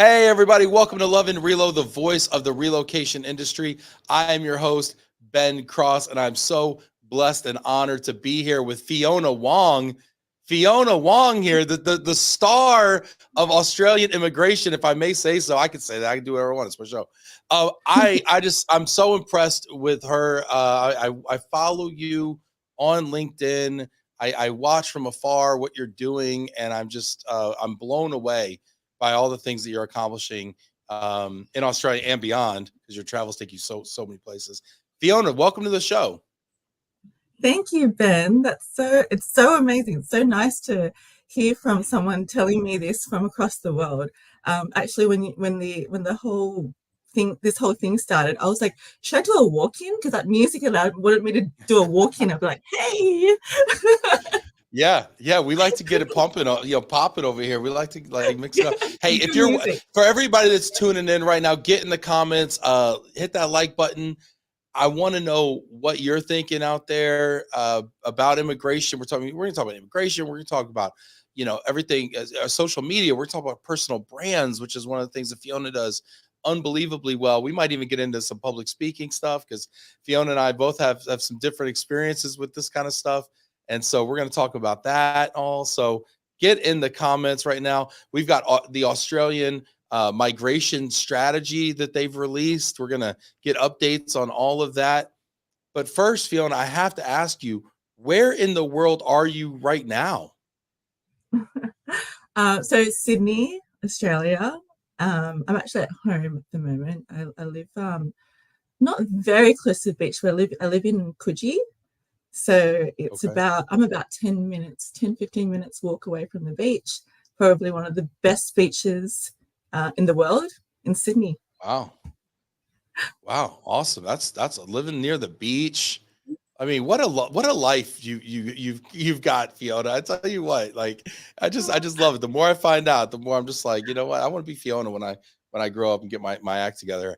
Hey, everybody, welcome to Love and Relo, the voice of the relocation industry. I am your host, Ben Cross, and I'm so blessed and honored to be here with Fiona Wong. Fiona Wong here, the star of Australian immigration, if I may say so. I can say that. I can do whatever I want. It's my show. I'm so impressed with her. I follow you on LinkedIn. I watch from afar what you're doing, and I'm blown away by all the things that you're accomplishing in Australia and beyond, because your travels take you so many places. Fiona, welcome to the show. Thank you, Ben. It's so amazing. It's so nice to hear from someone telling me this from across the world. Actually, when this whole thing started, I was like, should I do a walk-in? Because that music allowed wanted me to do a walk-in. I'd be like, hey. Yeah, we like to get it pumping, popping over here. We like to mix it up. Hey, if you're Music. for everybody that's tuning in right now, get in the comments, hit that like button. I want to know what you're thinking out there about immigration. We're going to talk about immigration. We're going to talk about, everything, social media. We're talking about personal brands, which is one of the things that Fiona does unbelievably well. We might even get into some public speaking stuff, because Fiona and I both have some different experiences with this kind of stuff. And so we're going to talk about that also. Get in the comments right now. We've got the Australian migration strategy that they've released. We're going to get updates on all of that. But first, Fiona, I have to ask you, where in the world are you right now? So Sydney, Australia. I'm actually at home at the moment. I live not very close to the beach, but I live in Coogee. So I'm about 15 minutes walk away from the beach. Probably one of the best beaches in the world, in Sydney. Wow, awesome. That's living near the beach. I mean, what a life you've got, Fiona. I tell you what, like I just love it. The more I find out, the more I'm just like, you know what, I want to be Fiona when I grow up and get my act together.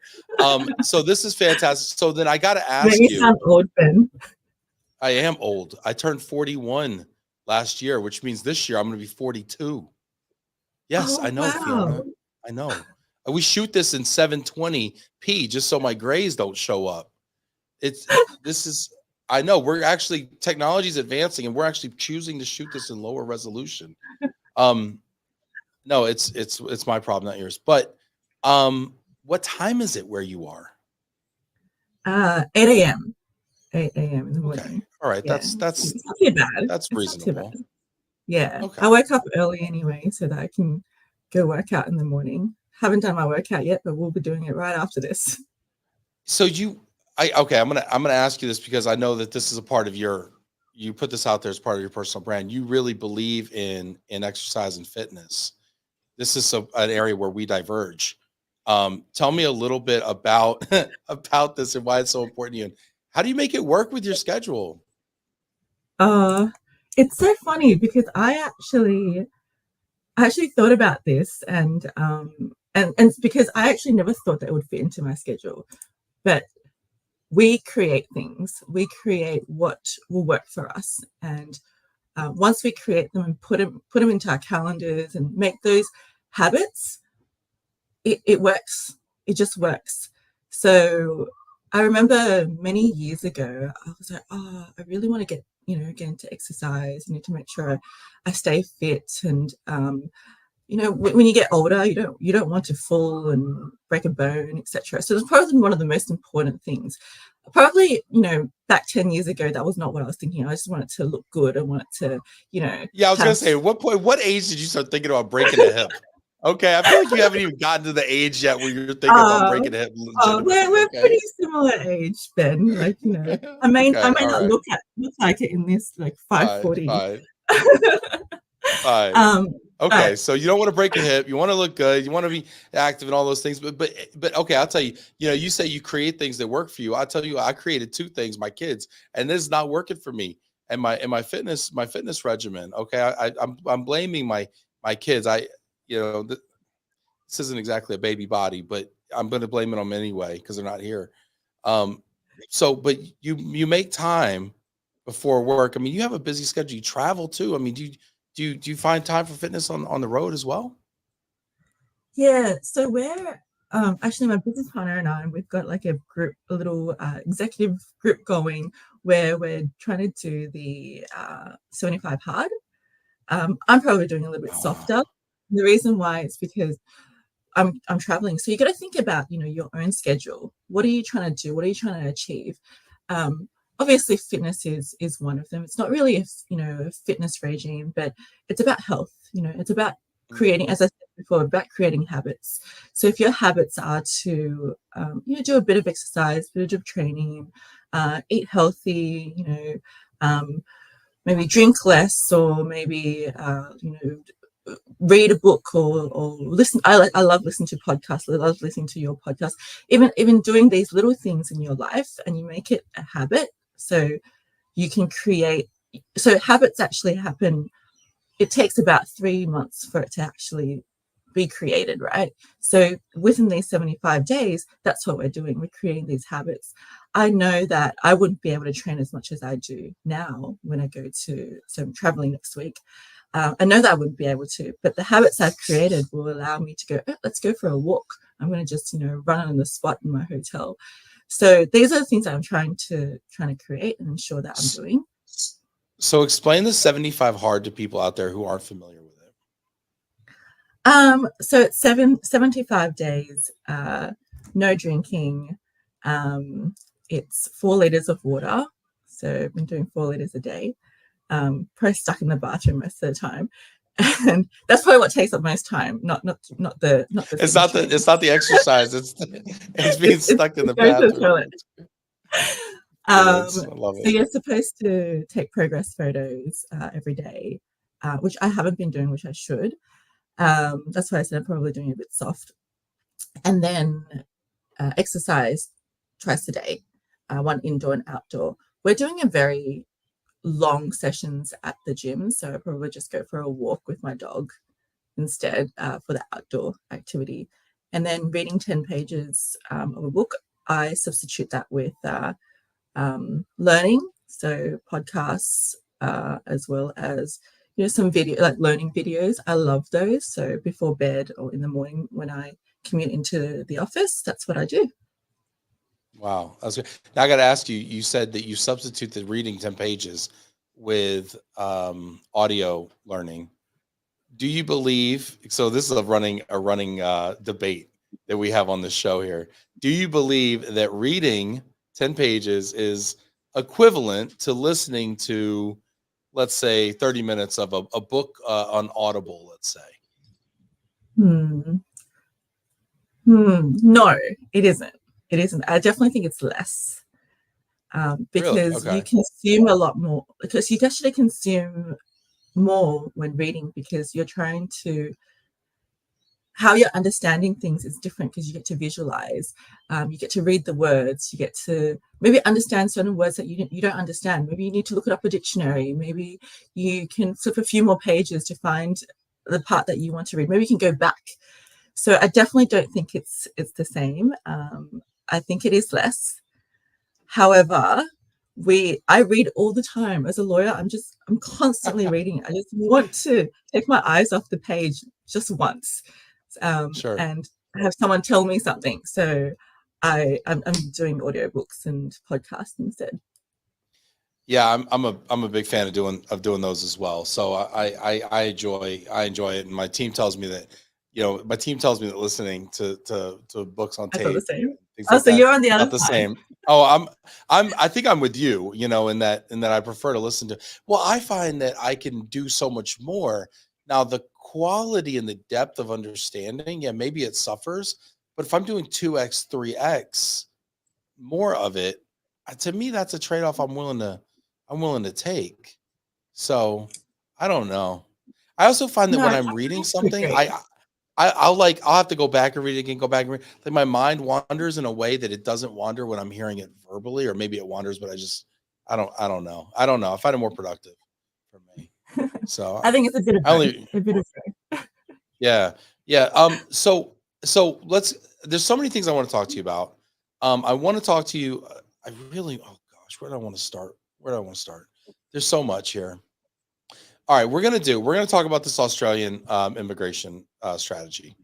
So this is fantastic. So then I got to ask Maybe you. sound old, Ben. I am old. I turned 41 last year, which means this year I'm going to be 42. Yes, Oh, I know, wow. Fiona. I know. We shoot this in 720p just so my grays don't show up. I know, we're actually, technology is advancing, and we're actually choosing to shoot this in lower resolution. No, it's my problem, not yours. But what time is it where you are? 8 a.m. 8 a.m. in the morning. Okay. All right. Yeah. That's It's not too bad. that's It's not too reasonable. bad. Yeah. Okay. I woke up early anyway so that I can go work out in the morning. Haven't done my workout yet, but we'll be doing it right after this. So I'm gonna ask you this, because I know that this is a part of you put this out there as part of your personal brand. You really believe in exercise and fitness. This is an area where we diverge. Tell me a little bit about about this and why it's so important to you. And how do you make it work with your schedule? It's so funny because I actually thought about this, and it's because I actually never thought that it would fit into my schedule. But we create things. We create what will work for us, and once we create them and put them into our calendars and make those habits, it works. It just works. So I remember many years ago, I was like, oh, I really want to get into exercise. I need to make sure I stay fit. And when you get older, you don't want to fall and break a bone, etc. So it's probably one of the most important things. Probably, back 10 years ago, that was not what I was thinking. I just wanted to look good. I wanted to, Yeah, I was gonna say, what age did you start thinking about breaking a hip? Okay, I feel like you haven't even gotten to the age yet where you're thinking about breaking a hip. We're pretty similar age, Ben. Like, I may not right. look like it in this, like 540. Fine. Okay, so you don't want to break a hip. You want to look good. You want to be active and all those things. But okay, I'll tell you. You say you create things that work for you. I'll tell you, I created two things. My kids, and this is not working for me. And my fitness regimen. Okay, I'm blaming my kids. This isn't exactly a baby body, but I'm going to blame it on them anyway because they're not here. But you make time before work. I mean, you have a busy schedule. You travel too. I mean, do you find time for fitness on the road as well? Yeah, so we're actually my business partner and I, we've got like a group, a little executive group going where we're trying to do the 75 hard. I'm probably doing a little bit Ah, softer. The reason why is because I'm traveling. So you got to think about, your own schedule. What are you trying to do? What are you trying to achieve? Um, Obviously, fitness is one of them. It's not really a fitness regime, but it's about health. It's about creating, mhm. as I said before, about creating habits. So if your habits are to do a bit of exercise, bit of training, eat healthy, maybe drink less, or maybe read a book, or listen. I love listening to podcasts. I love listening to your podcast. Even doing these little things in your life, and you make it a habit, so you can create. So habits actually happen. It takes about 3 months for it to actually be created, right? So within these 75 days, that's what we're doing. We're creating these habits. I know that I wouldn't be able to train as much as I do now when I go to, so I'm traveling next week. I know that I wouldn't be able to, but the habits I've created will allow me to go, oh, let's go for a walk. I'm going to just, run on the spot in my hotel. So these are the things that I'm trying to create and ensure that I'm S- doing. So explain the 75 hard to people out there who aren't familiar with it. So it's 75 days, no drinking. It's 4 liters of water. So I've been doing 4 liters a day. Probably stuck in the bathroom most of the time. And that's probably what takes up most time, not the fitness training. It's not the exercise, it's being It's stuck in the going to the bathroom. toilet. It is. I love So it. you're supposed to take progress photos every day, which I haven't been doing, which I should. That's why I said I'm probably doing a bit soft. And then exercise twice a day, one indoor and outdoor. We're doing a very long sessions at the gym, so I probably just go for a walk with my dog instead for the outdoor activity. And then reading 10 pages of a book, I substitute that with learning, so podcasts, as well as some video, like learning videos. I love those. So before bed or in the morning when I commute into the office, that's what I do. Wow, that's good. Now I got to ask you. You said that you substitute the reading 10 pages with audio learning. Do you believe? So this is a running debate that we have on the show here. Do you believe that reading 10 pages is equivalent to listening to, let's say, 30 minutes of a book on Audible? Let's say. Hmm. No, it isn't. It isn't. I definitely think it's less, Really? because you Okay. consume a lot more. Because you actually consume more when reading, because you're trying to, how you're understanding things is different, because you get to visualize, you get to read the words, you get to maybe understand certain words that you don't understand. Maybe you need to look it up a dictionary. Maybe you can flip a few more pages to find the part that you want to read. Maybe you can go back. So I definitely don't think it's the same. I think it is less. However, I read all the time. As a lawyer, I'm constantly reading. I just want to take my eyes off the page just once, Sure. and have someone tell me something. So I'm doing audiobooks and podcasts instead. Yeah, I'm a big fan of doing those as well. So I enjoy it, and my team tells me that listening to books on I thought the tape same. and things Oh, like so that you're on the not other the side. same. Oh, I think I'm with you, in that I prefer to listen to. Well, I find that I can do so much more now. The quality and the depth of understanding, yeah, maybe it suffers, but if I'm doing 2x, 3x more of it, to me that's a trade-off I'm willing to take. So, I don't know. I also find that No, when I I'm reading have to something, agree. I'll have to go back and read it again, go back and read. Like my mind wanders in a way that it doesn't wander when I'm hearing it verbally, or maybe it wanders, but I don't know. I don't know. I find it more productive for me. So I think it's a bit of I both. only A bit of both. yeah. Yeah. So let's there's so many things I want to talk to you about. I want to talk to you. I really, oh gosh, where do I want to start? Where do I want to start? There's so much here. All right, we're gonna talk about this Australian immigration strategy.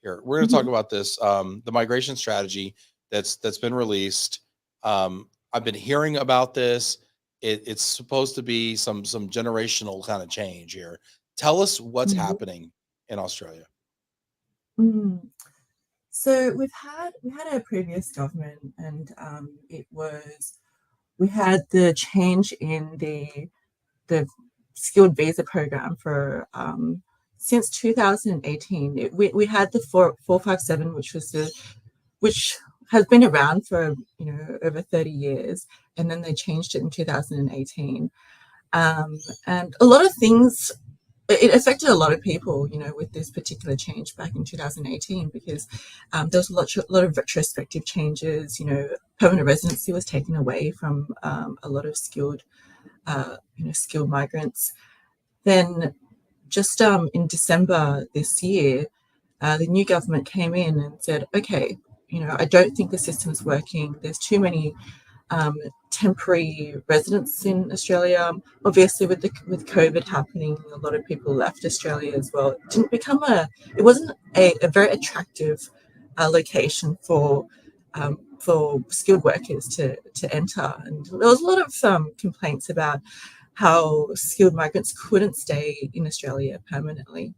here. We're going to talk Mhm. about this, the migration strategy that's been released. I've been hearing about this. It's supposed to be some generational kind of change here. Tell us what's Mhm. happening in Australia. Mm. So we had a previous government, and we had the change in the skilled visa program for since 2018. We had the 457, which has been around for over 30 years, and then they changed it in 2018. And a lot of things, it affected a lot of people, with this particular change back in 2018, because there was lot of retrospective changes. Permanent residency was taken away from a lot of skilled migrants. Then just in December this year, the new government came in and said, okay, I don't think the system's working. There's too many temporary residents in Australia. Obviously, with COVID happening, a lot of people left Australia as well. It wasn't a very attractive location for skilled workers to enter, and there was a lot of complaints about how skilled migrants couldn't stay in Australia permanently.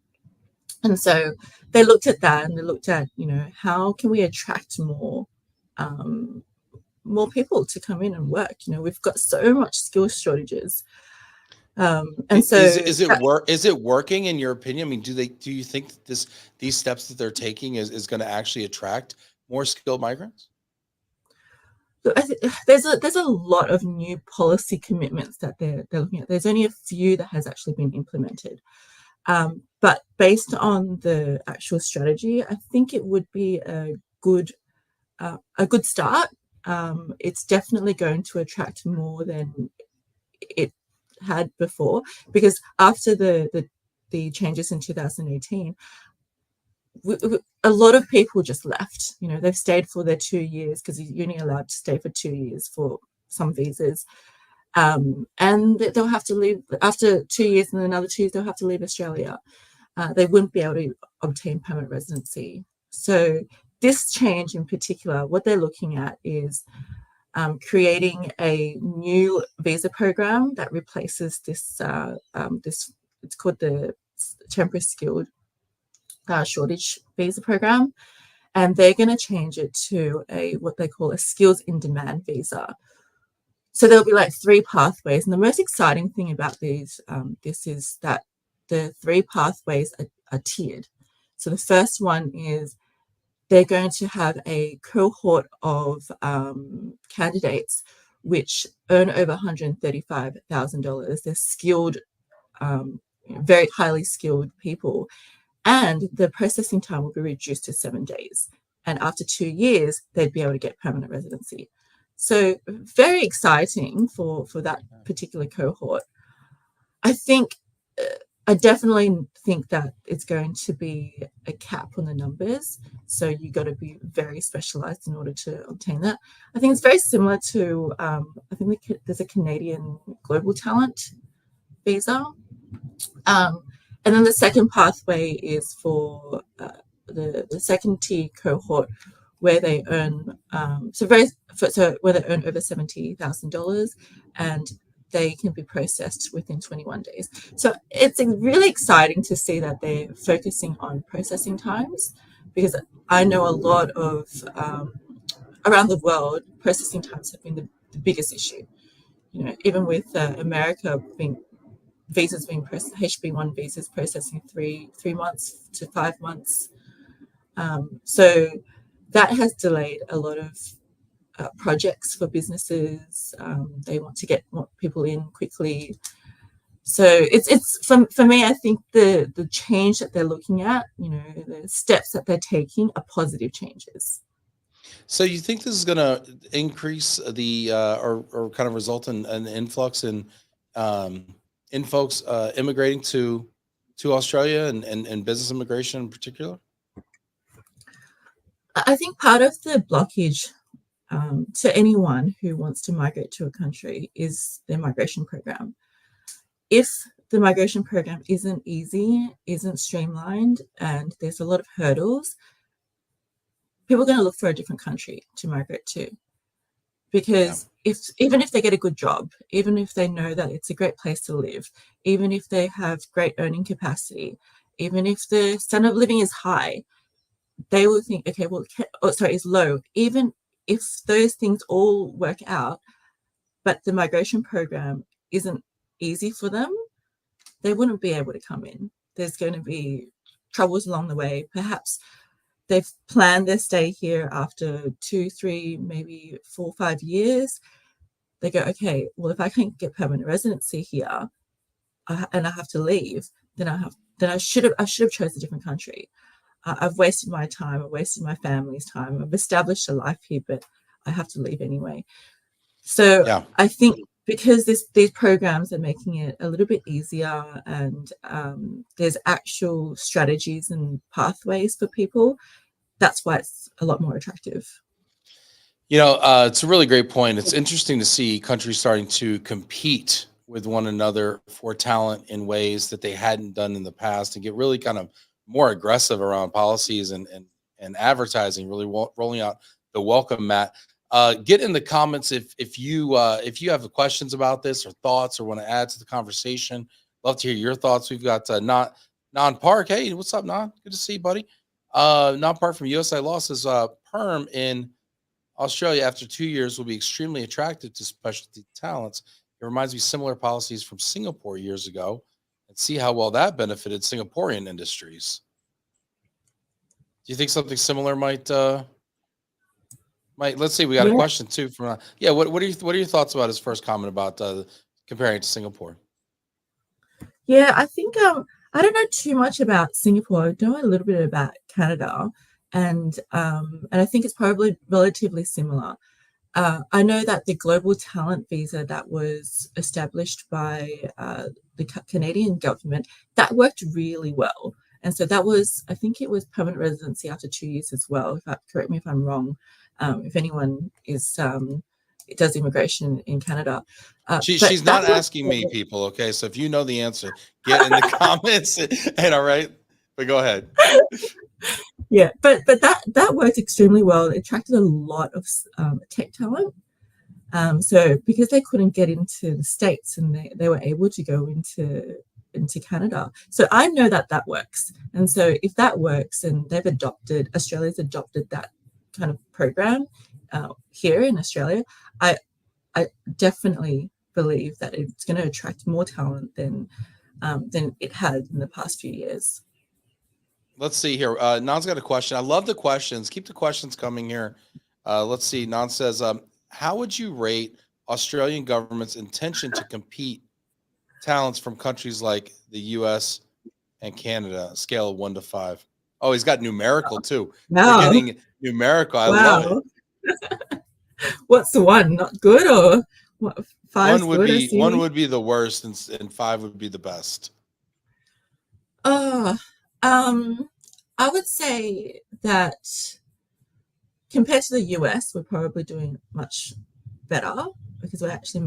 And so they looked at that, and they looked at, how can we attract more people to come in and work? We've got so much skill shortages. And so Is it working in your opinion? I mean, do you think that these steps that they're taking is going to actually attract more skilled migrants? there's a lot of new policy commitments that they're looking at. There's only a few that has actually been implemented. But based on the actual strategy, I think it would be a good start. It's definitely going to attract more than it had before, because after the changes in 2018, a lot of people just left. They've stayed for their 2 years, because you're only allowed to stay for 2 years for some visas. And they'll have to leave after 2 years, and then another 2 years they'll have to leave Australia. They wouldn't be able to obtain permanent residency. So this change in particular, what they're looking at is creating a new visa program that replaces this. It's called the temporary skilled shortage visa program, and they're going to change it to what they call a skills in demand visa. So there'll be like 3 pathways, and the most exciting thing about this is that the 3 pathways are tiered. So the first one is they're going to have a cohort of candidates which earn over $135,000. They're skilled, very highly skilled people, and the processing time will be reduced to 7 days. And after 2 years, they'd be able to get permanent residency. So very exciting for that particular cohort. I definitely think that it's going to be a cap on the numbers. So you got to be very specialized in order to obtain that. I think it's very similar to, I think there's a Canadian global talent visa. And then the second pathway is for the second tier cohort, where they earn where they earn over $70,000, and they can be processed within 21 days. So it's really exciting to see that they're focusing on processing times, because I know a lot of around the world, processing times have been the biggest issue. Even with America visas being HB1 visas processing 3 months to 5 months. So that has delayed a lot of projects for businesses. They want to get more people in quickly. So it's for me, I think the change that they're looking at, the steps that they're taking are positive changes. So you think this is going to increase the or kind of result in an influx um, in folks immigrating to Australia and business immigration in particular? I think part of the blockage to anyone who wants to migrate to a country is their migration program. If the migration program isn't easy, isn't streamlined, and there's a lot of hurdles, people are going to look for a different country to migrate to, because even if they get a good job, even if they know that it's a great place to live, even if they have great earning capacity, even if the standard of living is high, they will think, okay, well, is low. Even if those things all work out, but the migration program isn't easy for them, they wouldn't be able to come in. There's going to be troubles along the way. Perhaps they've planned their stay here after 2, 3, maybe 4, 5 years. They go, okay, well, if I can't get permanent residency here, and I have to leave, then I should have chosen a different country. I've wasted my time. I've wasted my family's time. I've established a life here, but I have to leave anyway. So I think because these programs are making it a little bit easier, and there's actual strategies and pathways for people, that's why it's a lot more attractive. It's a really great point. It's interesting to see countries starting to compete with one another for talent in ways that they hadn't done in the past, and get really kind of more aggressive around policies and advertising, really rolling out the welcome mat. Get in the comments if you have questions about this or thoughts or want to add to the conversation. Love to hear your thoughts. We've got Non Park. Hey, what's up, Non? Good to see you, buddy. Non Park from USA Law says perm in Australia after 2 years will be extremely attractive to specialty talents. It reminds me of similar policies from Singapore years ago, and see how well that benefited Singaporean industries. Do you think something similar might? Let's see. We got a question too from. What are your thoughts about his first comment about comparing it to Singapore? Yeah, I think I don't know too much about Singapore. I know a little bit about Canada, and I think it's probably relatively similar. I know that the global talent visa that was established by the Canadian government, that worked really well. And so that was, I think it was permanent residency after 2 years as well. Correct me if I'm wrong. If anyone does immigration in Canada. She's not asking me, people. Okay, so if you know the answer, get in the comments. And all right, but go ahead. Yeah, but that worked extremely well. It attracted a lot of tech talent. So because they couldn't get into the States, and they were able to go into Canada. So I know that works. And so if that works, and Australia's adopted that kind of program here in Australia, I definitely believe that it's going to attract more talent than it had in the past few years. Let's see here. Nan's got a question. I love the questions. Keep the questions coming here. Let's see. Nan says, how would you rate Australian government's intention to compete talents from countries like the US and Canada, a scale of 1 to 5? Oh, he's got numerical too. Wow. We're getting numerical. I love it. What's the 1? Not good, or what? 5 1 would be the worst, and 5 would be the best. I would say that compared to the US, we're probably doing much better, because we're actually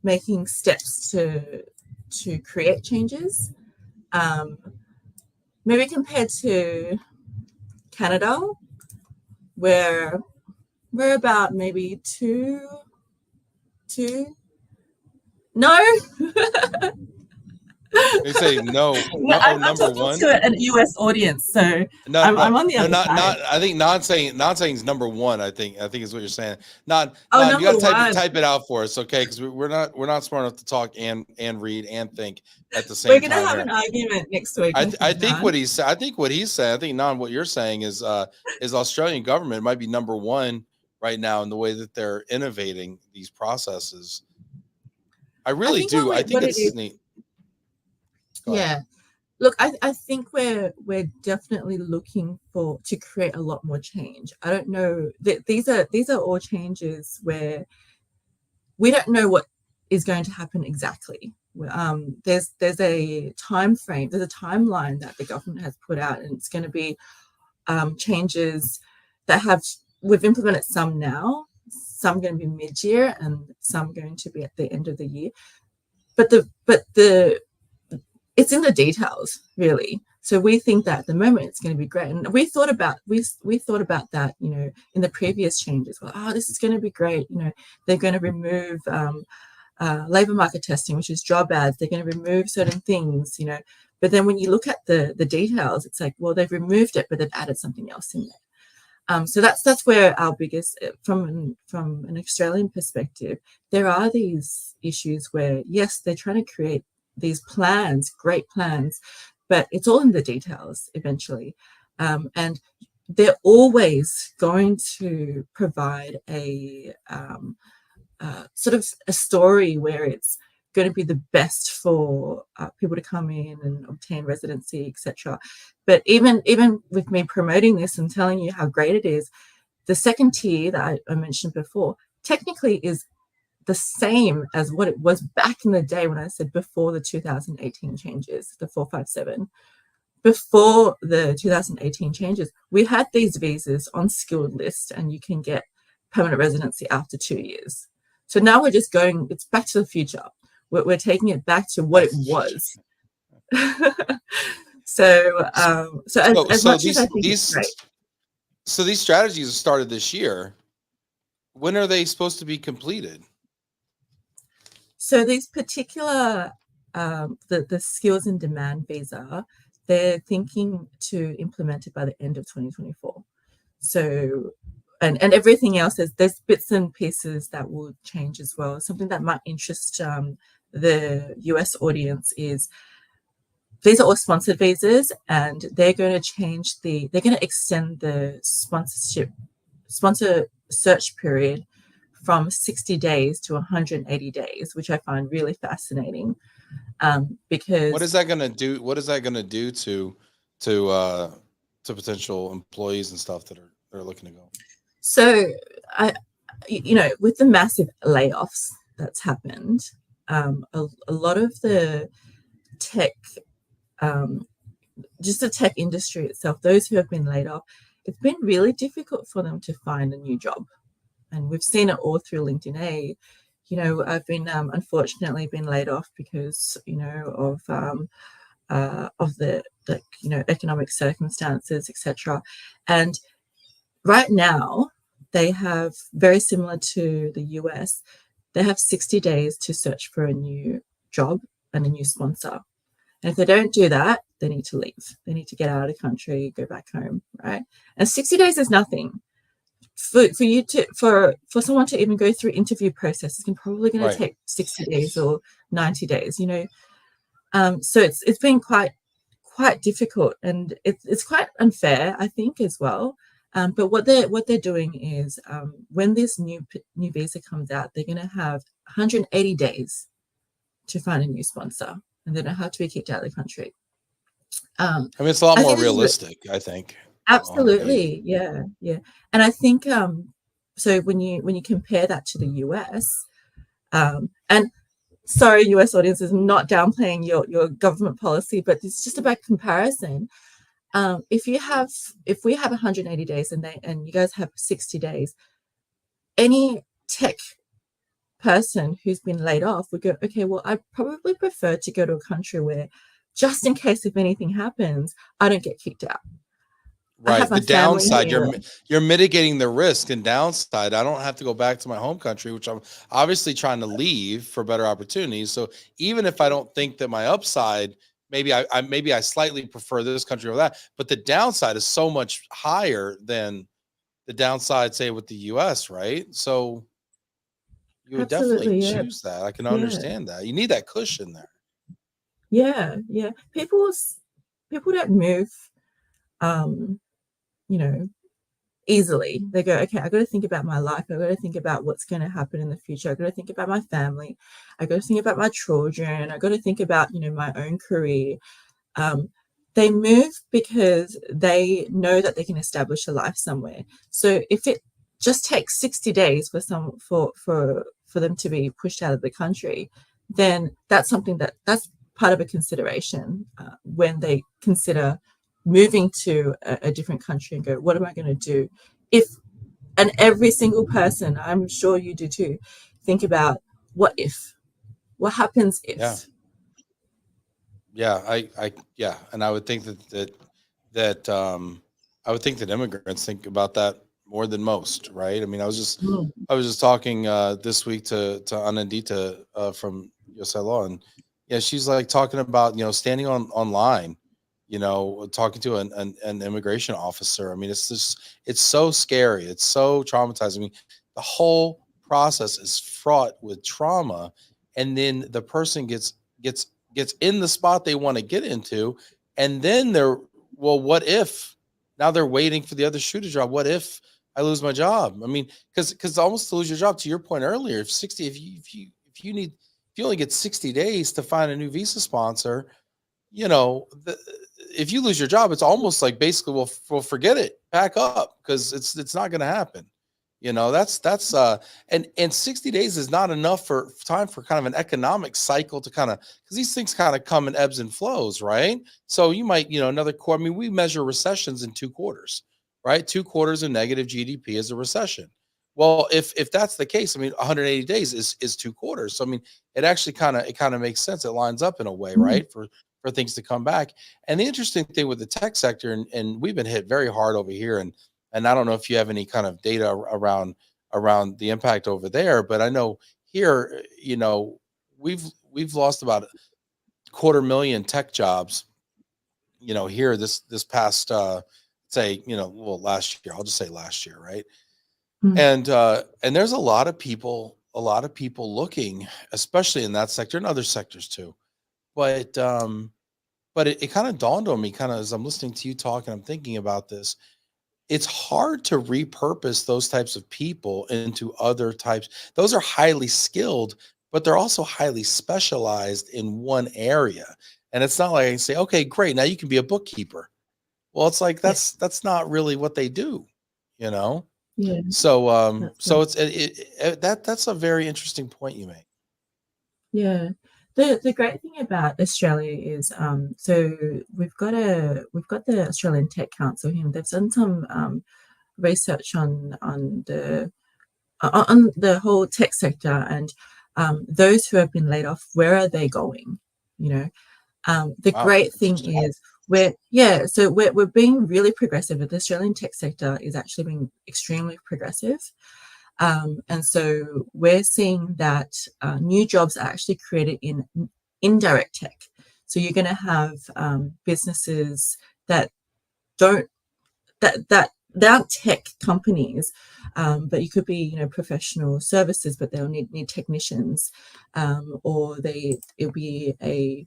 making steps to create changes. Maybe compared to Canada, where we're about maybe 2. No. They say no. I'm number talking 1 to an US audience, so I'm on the other side. I think not saying is number 1. I think is what you're saying. You got to type it out for us, okay? Because we're not smart enough to talk and read and think at the same time. We're gonna have an argument next week. I think what he's saying. I think Nan, what you're saying is Australian government might be number 1 right now in the way that they're innovating these processes. I really do. I think it's neat. Yeah, look, I think we're definitely looking to create a lot more change. I don't know that these are all changes where we don't know what is going to happen exactly. There's a time frame, there's a timeline that the government has put out, and it's going to be changes that we've implemented some now, some going to be mid-year, and some going to be at the end of the year. But it's in the details, really. So we think that at the moment it's going to be great, and we thought about that, you know, in the previous changes. Well, oh, this is going to be great. You know, they're going to remove labor market testing, which is job ads. They're going to remove certain things, you know. But then when you look at the details, it's like, well, they've removed it, but they've added something else in there. So that's where our biggest, from an Australian perspective, there are these issues where, yes, they're trying to create these plans, great plans, but it's all in the details eventually. And they're always going to provide a sort of a story where it's going to be the best for people to come in and obtain residency, etc. But even with me promoting this and telling you how great it is, the second tier that I mentioned before technically is the same as what it was back in the day when I said before the 2018 changes, the 457. Before the 2018 changes, we had these visas on skilled list, and you can get permanent residency after 2 years. So now we're just going, it's back to the future. We're taking it back to what it was. So as much as I think it's great. So these strategies have started this year. When are they supposed to be completed? So these particular, the skills and demand visa, they're thinking to implement it by the end of 2024. So, and everything else, there's bits and pieces that will change as well. Something that might interest the US audience is these are all sponsored visas, and they're going to extend the sponsor search period from 60 days to 180 days, which I find really fascinating. Because what is that going to do? What is that going to do to potential employees and stuff that are looking to go? So you know, with the massive layoffs that's happened, a lot of the tech, just the tech industry itself, those who have been laid off, it's been really difficult for them to find a new job. And we've seen it all through LinkedIn. You know, I've been unfortunately been laid off because, you know, of the you know, economic circumstances, etc. And right now they have, very similar to the US, they have 60 days to search for a new job and a new sponsor. And if they don't do that, they need to leave. They need to get out of the country, go back home, right? And 60 days is nothing. For someone to even go through interview process, it's probably going to take 60 days or 90 days, you know. So it's been quite difficult, and it's quite unfair, I think, as well. But what they're doing is, when this new visa comes out, they're going to have 180 days to find a new sponsor, and they don't have to be kicked out of the country. I mean, it's a lot more realistic, I think. Absolutely, yeah. And I think so when you compare that to the US, and sorry, US audience, is not downplaying your government policy, but it's just about comparison. If we have 180 days and you guys have 60 days, any tech person who's been laid off would go, okay, well, I probably prefer to go to a country where, just in case if anything happens, I don't get kicked out. Right. The downside, you're mitigating the risk and downside. I don't have to go back to my home country, which I'm obviously trying to leave for better opportunities. So even if I don't think that my upside, maybe I slightly prefer this country over that, but the downside is so much higher than the downside, say, with the US, right? So you would definitely choose that. I can understand that. You need that cushion there. Yeah. People don't move you know, easily. They go, okay, I got to think about my life. I got to think about what's going to happen in the future. I got to think about my family. I got to think about my children. I got to think about, you know, my own career. They move because they know that they can establish a life somewhere. So if it just takes 60 days for them to be pushed out of the country, then that's something that's part of a consideration when they consider moving to a different country and go, what am I going to do and every single person, I'm sure you do too, think about what happens if. Yeah, and I would think that I would think that immigrants think about that more than most, right? I mean, Mm, I was just talking this week to Anandita from USA Law, and yeah, she's like talking about standing online, talking to an immigration officer. I mean, it's just it's so scary, it's so traumatizing. I mean, the whole process is fraught with trauma, and then the person gets gets in the spot they want to get into, and then they're, well, what if now they're waiting for the other shoe to drop? What if I lose my job? I mean, because almost to lose your job, to your point earlier, if you only get 60 days to find a new visa sponsor, you know, the, if you lose your job, it's almost like basically, we'll forget it, pack up, because it's not going to happen. And 60 days is not enough for time for kind of an economic cycle to kind of, because these things kind of come in ebbs and flows, right? So you might, another quarter. I mean, we measure recessions in 2 quarters, right? 2 quarters of negative GDP is a recession. Well, if that's the case, I mean, 180 days is 2 quarters. So I mean, it kind of makes sense. It lines up in a way, mm, right? For things to come back. And the interesting thing with the tech sector, and we've been hit very hard over here, and I don't know if you have any kind of data around the impact over there, but I know here, we've we've lost about 250,000 tech jobs, here this past say, well, last year. I'll just say last year, right? mm. And there's a lot of people looking, especially in that sector and other sectors too. But it kind of dawned on me, kind of as I'm listening to you talk and I'm thinking about this, it's hard to repurpose those types of people into other types. Those are highly skilled, but they're also highly specialized in one area. And it's not like I can say, okay, great, now you can be a bookkeeper. Well, it's like Yeah, that's not really what they do, you know. yeah, that's So right. that's a very interesting point you make. Yeah. The great thing about Australia is so we've got the Australian Tech Council here. They've done some research on the whole tech sector, and those who have been laid off, where are they going? You know, the Wow, great thing interesting. is we're being really progressive. The Australian tech sector is actually being extremely progressive. And so we're seeing that new jobs are actually created in indirect tech. So you're going to have businesses that don't that they aren't tech companies, but you could be professional services, but they'll need technicians, or it'll be a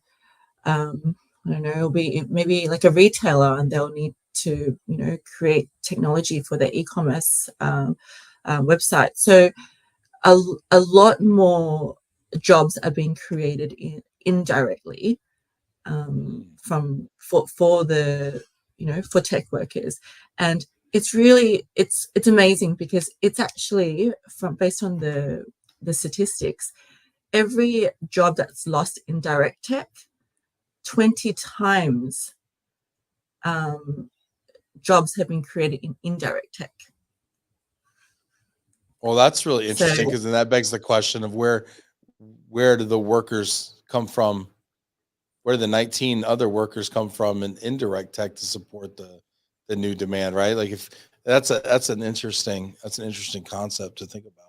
I don't know, it'll be maybe like a retailer, and they'll need to create technology for their e-commerce website. So a, a lot more jobs are being created indirectly, Mm. for the for tech workers. And it's really it's amazing, because it's actually from based on the statistics, every job that's lost in direct tech, 20 times um, jobs have been created in indirect tech. Well, that's really So interesting, because then that begs the question of where do the workers come from? Where do the 19 other workers come from in indirect tech to support the new demand, right? Like, if that's an interesting concept to think about.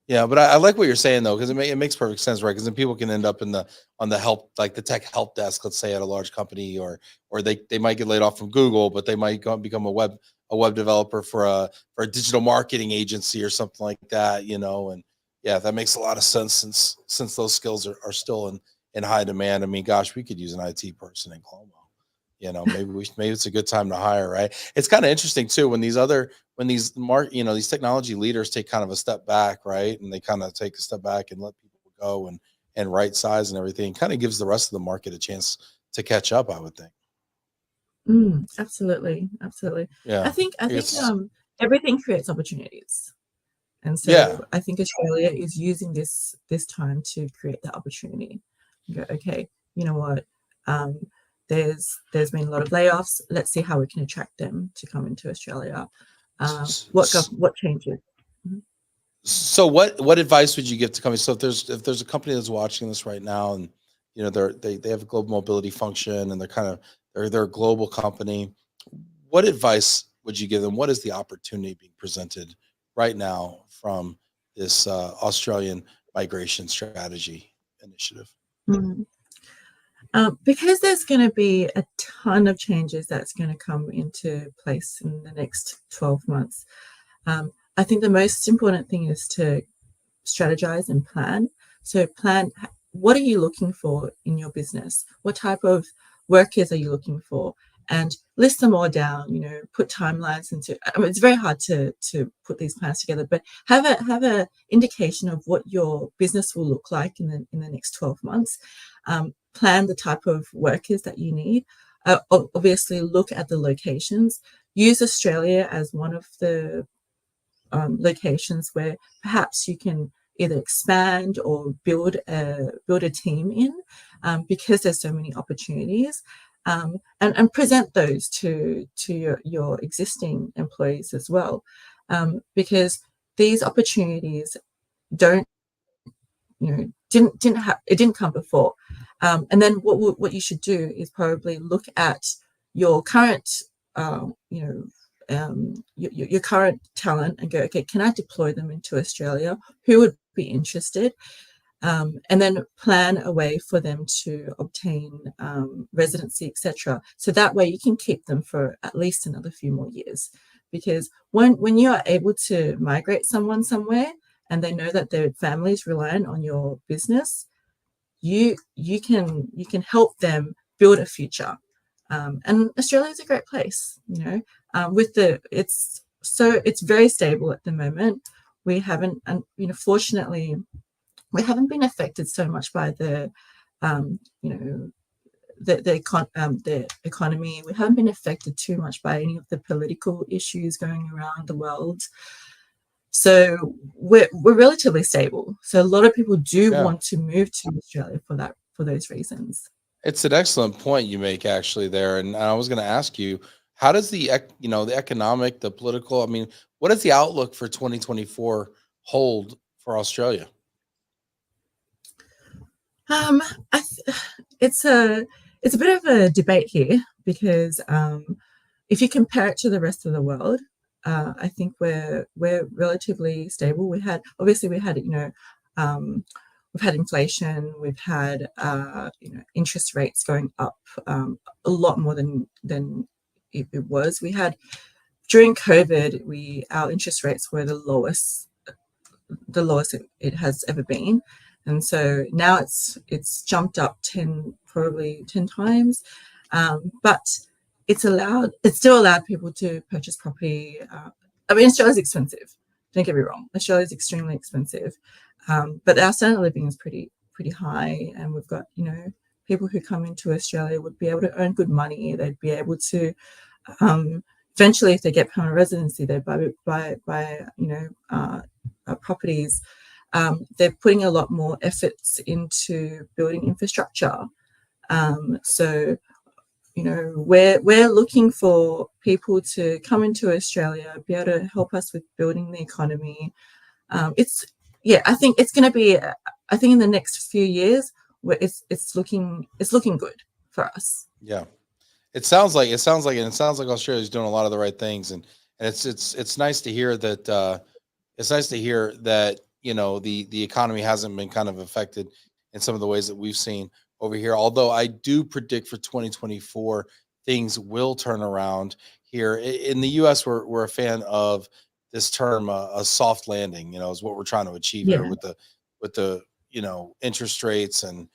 Yeah, but I like what you're saying though, because it makes perfect sense, right? Because then people can end up in the on the help, like the tech help desk, let's say at a large company, or they might get laid off from Google, but they might become a web developer for a digital marketing agency or something like that, and yeah, that makes a lot of sense, since those skills are still in high demand. I mean, gosh, we could use an IT person in Clomo. Maybe it's a good time to hire, right? It's kind of interesting too when these technology leaders take kind of a step back, right? And they kind of take a step back and let people go and right size and everything. Kind of gives the rest of the market a chance to catch up, I would think. absolutely, absolutely. I Yeah. think I think It's everything creates opportunities. And yeah. so I think Australia is using this time to create that opportunity. And go, okay, you know what? Um, there's been a lot of layoffs. Let's see how we can attract them to come into Australia. What changes? Mhm. So what advice would you give to companies? So if there's a company that's watching this right now, and you know, they have a global mobility function, and they're a global company. What advice would you give them? What is the opportunity being presented right now from this Australian migration strategy initiative? Mm. Because there's going to be a ton of changes that's going to come into place in the next 12 months. I think the most important thing is to strategize and plan. So plan, what are you looking for in your business? What type of workers are you looking for? And list them all down, put timelines into, I mean, it's very hard to put these plans together, but have a indication of what your business will look like in the next 12 months. Plan the type of workers that you need. Obviously look at the locations. Use Australia as one of the locations where perhaps you can either expand or build a team in, because there's so many opportunities, and present those to your existing employees as well, because these opportunities don't didn't come before, and then what you should do is probably look at your current your current talent and go, okay, can I deploy them into Australia? Who would be interested? And then plan a way for them to obtain residency, etc. So that way you can keep them for at least another few more years. Because when you are able to migrate someone somewhere and they know that their family is reliant on your business, you can help them build a future. And Australia is a great place, it's very stable at the moment. We haven't, and fortunately, we haven't been affected so much by the economy. We haven't been affected too much by any of the political issues going around the world. So we're relatively stable. So a lot of people do Yeah. want to move to Australia for those reasons. It's an excellent point you make actually there, and I was going to ask you, how does the economic, the political, I mean, what is the outlook for 2024 hold for Australia? Um, I th- it's a bit of a debate here because if you compare it to the rest of the world, I think we're relatively stable. We had we've had inflation, we've had interest rates going up a lot more than it was. We had during COVID, our interest rates were the lowest it has ever been, and so now it's jumped up probably 10 times, but it's still allowed people to purchase property. I mean, Australia's expensive, don't get me wrong, Australia's extremely expensive, but our standard of living is pretty high, and we've got people who come into Australia would be able to earn good money. They'd be able to eventually, if they get permanent residency, they buy properties. They're putting a lot more efforts into building infrastructure. So we're looking for people to come into Australia, be able to help us with building the economy. I think it's going to be. I think in the next few years, it's looking good for us. Yeah. It sounds like Australia's doing a lot of the right things, and it's nice to hear that. It's nice to hear that the economy hasn't been kind of affected in some of the ways that we've seen over here. Although I do predict for 2024 things will turn around here in the U.S. We're a fan of this term, a soft landing. Is what we're trying to achieve here Yeah. with the interest rates, and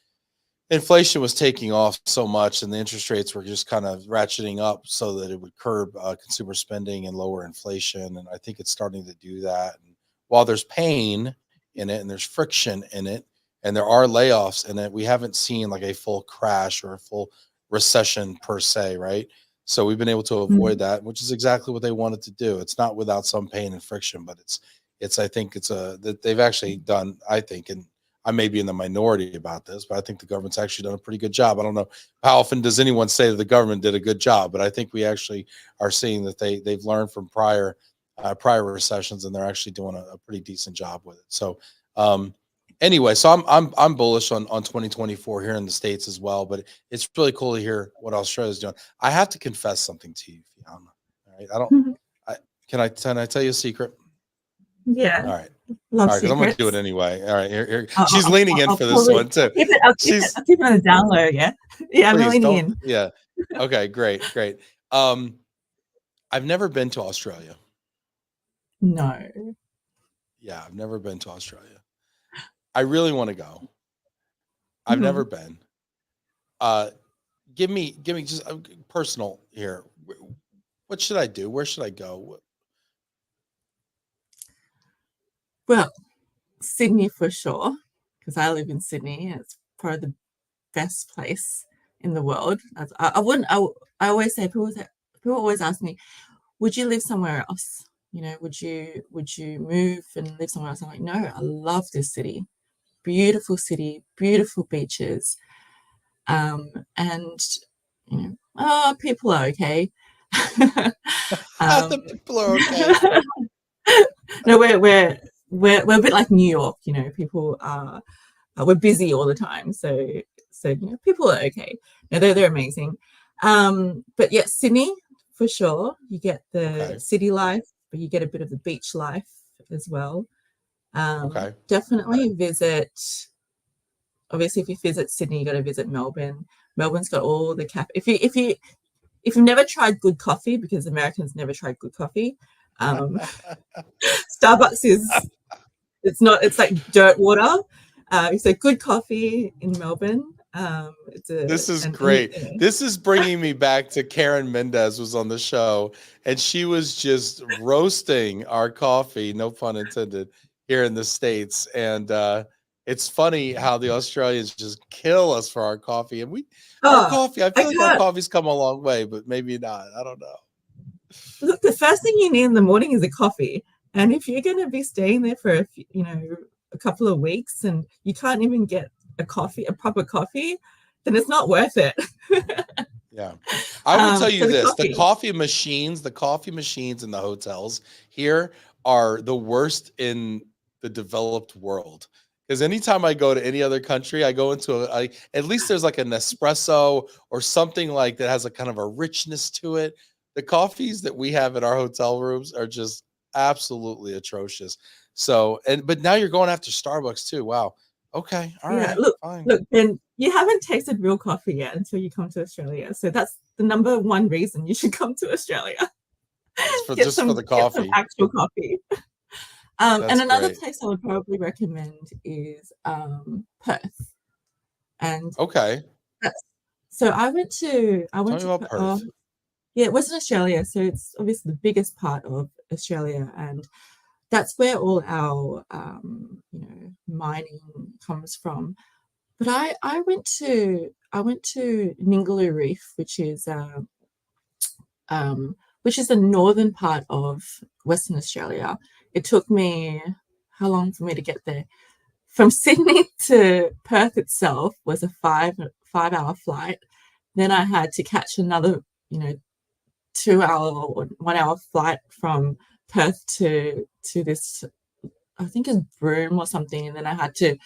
inflation was taking off so much, and the interest rates were just kind of ratcheting up so that it would curb consumer spending and lower inflation. And I think it's starting to do that. And while there's pain in it and there's friction in it and there are layoffs in it, we haven't seen like a full crash or a full recession per se, right? So we've been able to avoid Mm. that, which is exactly what they wanted to do. It's not without some pain and friction, but I think it's that they've actually done, I think, and I may be in the minority about this, but I think the government's actually done a pretty good job. I don't know how often does anyone say that the government did a good job, but I think we actually are seeing that they've learned from prior recessions, and they're actually doing a pretty decent job with it. So, um, Anyway, so I'm bullish on 2024 here in the States as well, but it's really cool to hear what Australia's doing. I have to confess something to you, Fiona. All right. I can I tell you a secret? Yeah, All right. love All right, because I'm gonna do it secrets. anyway. All right, here. I'll, She's I'll, leaning I'll in I'll for this probably one too. I'll She's keep it on the down low. Yeah, yeah, I'm please leaning don't. in. Yeah. Okay, great. Um, I've never been to Australia. No. Yeah, I've never been to Australia. I really want to go. I've Mhm. never been. Uh, give me just personal here. What should I do? Where should I go? Well, Sydney for sure, because I live in Sydney. It's probably the best place in the world. I wouldn't. I always say people always ask me, would you live somewhere else? You know, would you move and live somewhere else? I'm like, no, I love this city, beautiful beaches, and you know, people are okay. The um, people are okay. no, we're a bit like New York. You know, people are we're busy all the time, so you know, people are okay. No, they're amazing. But yeah, Sydney for sure. You get the Okay. city life, but you get a bit of the beach life as well. Okay. Definitely visit. Obviously, if you visit Sydney, you got to visit Melbourne. Melbourne's got all the cafe. If you've never tried good coffee, because Americans never tried good coffee, Starbucks is it's like dirt water. So good coffee in Melbourne. It's a This is and great. you know, This is bringing me back to Karen Mendez was on the show, and she was just roasting our coffee, no pun intended, here in the States. And it's funny how the Australians just kill us for our coffee. And our oh, coffee, I I feel like our can't coffee's come a long way, but maybe not. I don't know. look. The first thing you need in the morning is a coffee, and if you're going to be staying there for a couple of weeks and you can't even get a proper coffee, then it's not worth it. Yeah. I will tell you So the this, coffee. the coffee machines in the hotels here are the worst in the developed world. Because anytime I go to any other country, I go into at least there's like an espresso or something like that has a kind of a richness to it. The coffees that we have in our hotel rooms are just absolutely atrocious. So, but now you're going after Starbucks too. Wow. Okay. All Yeah, right. Fine. look, and you haven't tasted real coffee yet until you come to Australia. So that's the number one reason you should come to Australia. It's for get just for some the get some coffee. actual coffee. And That's another great. place I would probably recommend is Perth. And Okay. that's so I Tell went me to about Perth. yeah, Western Australia. So it's obviously the biggest part of Australia, and that's where all our mining comes from. But I went to Ningaloo Reef, which is the northern part of Western Australia. It took me how long for me to get there? From Sydney to Perth itself was a five hour flight. Then I had to catch another, 2 hour or 1 hour flight from Perth to this, I think it's Broome or something, and then I had to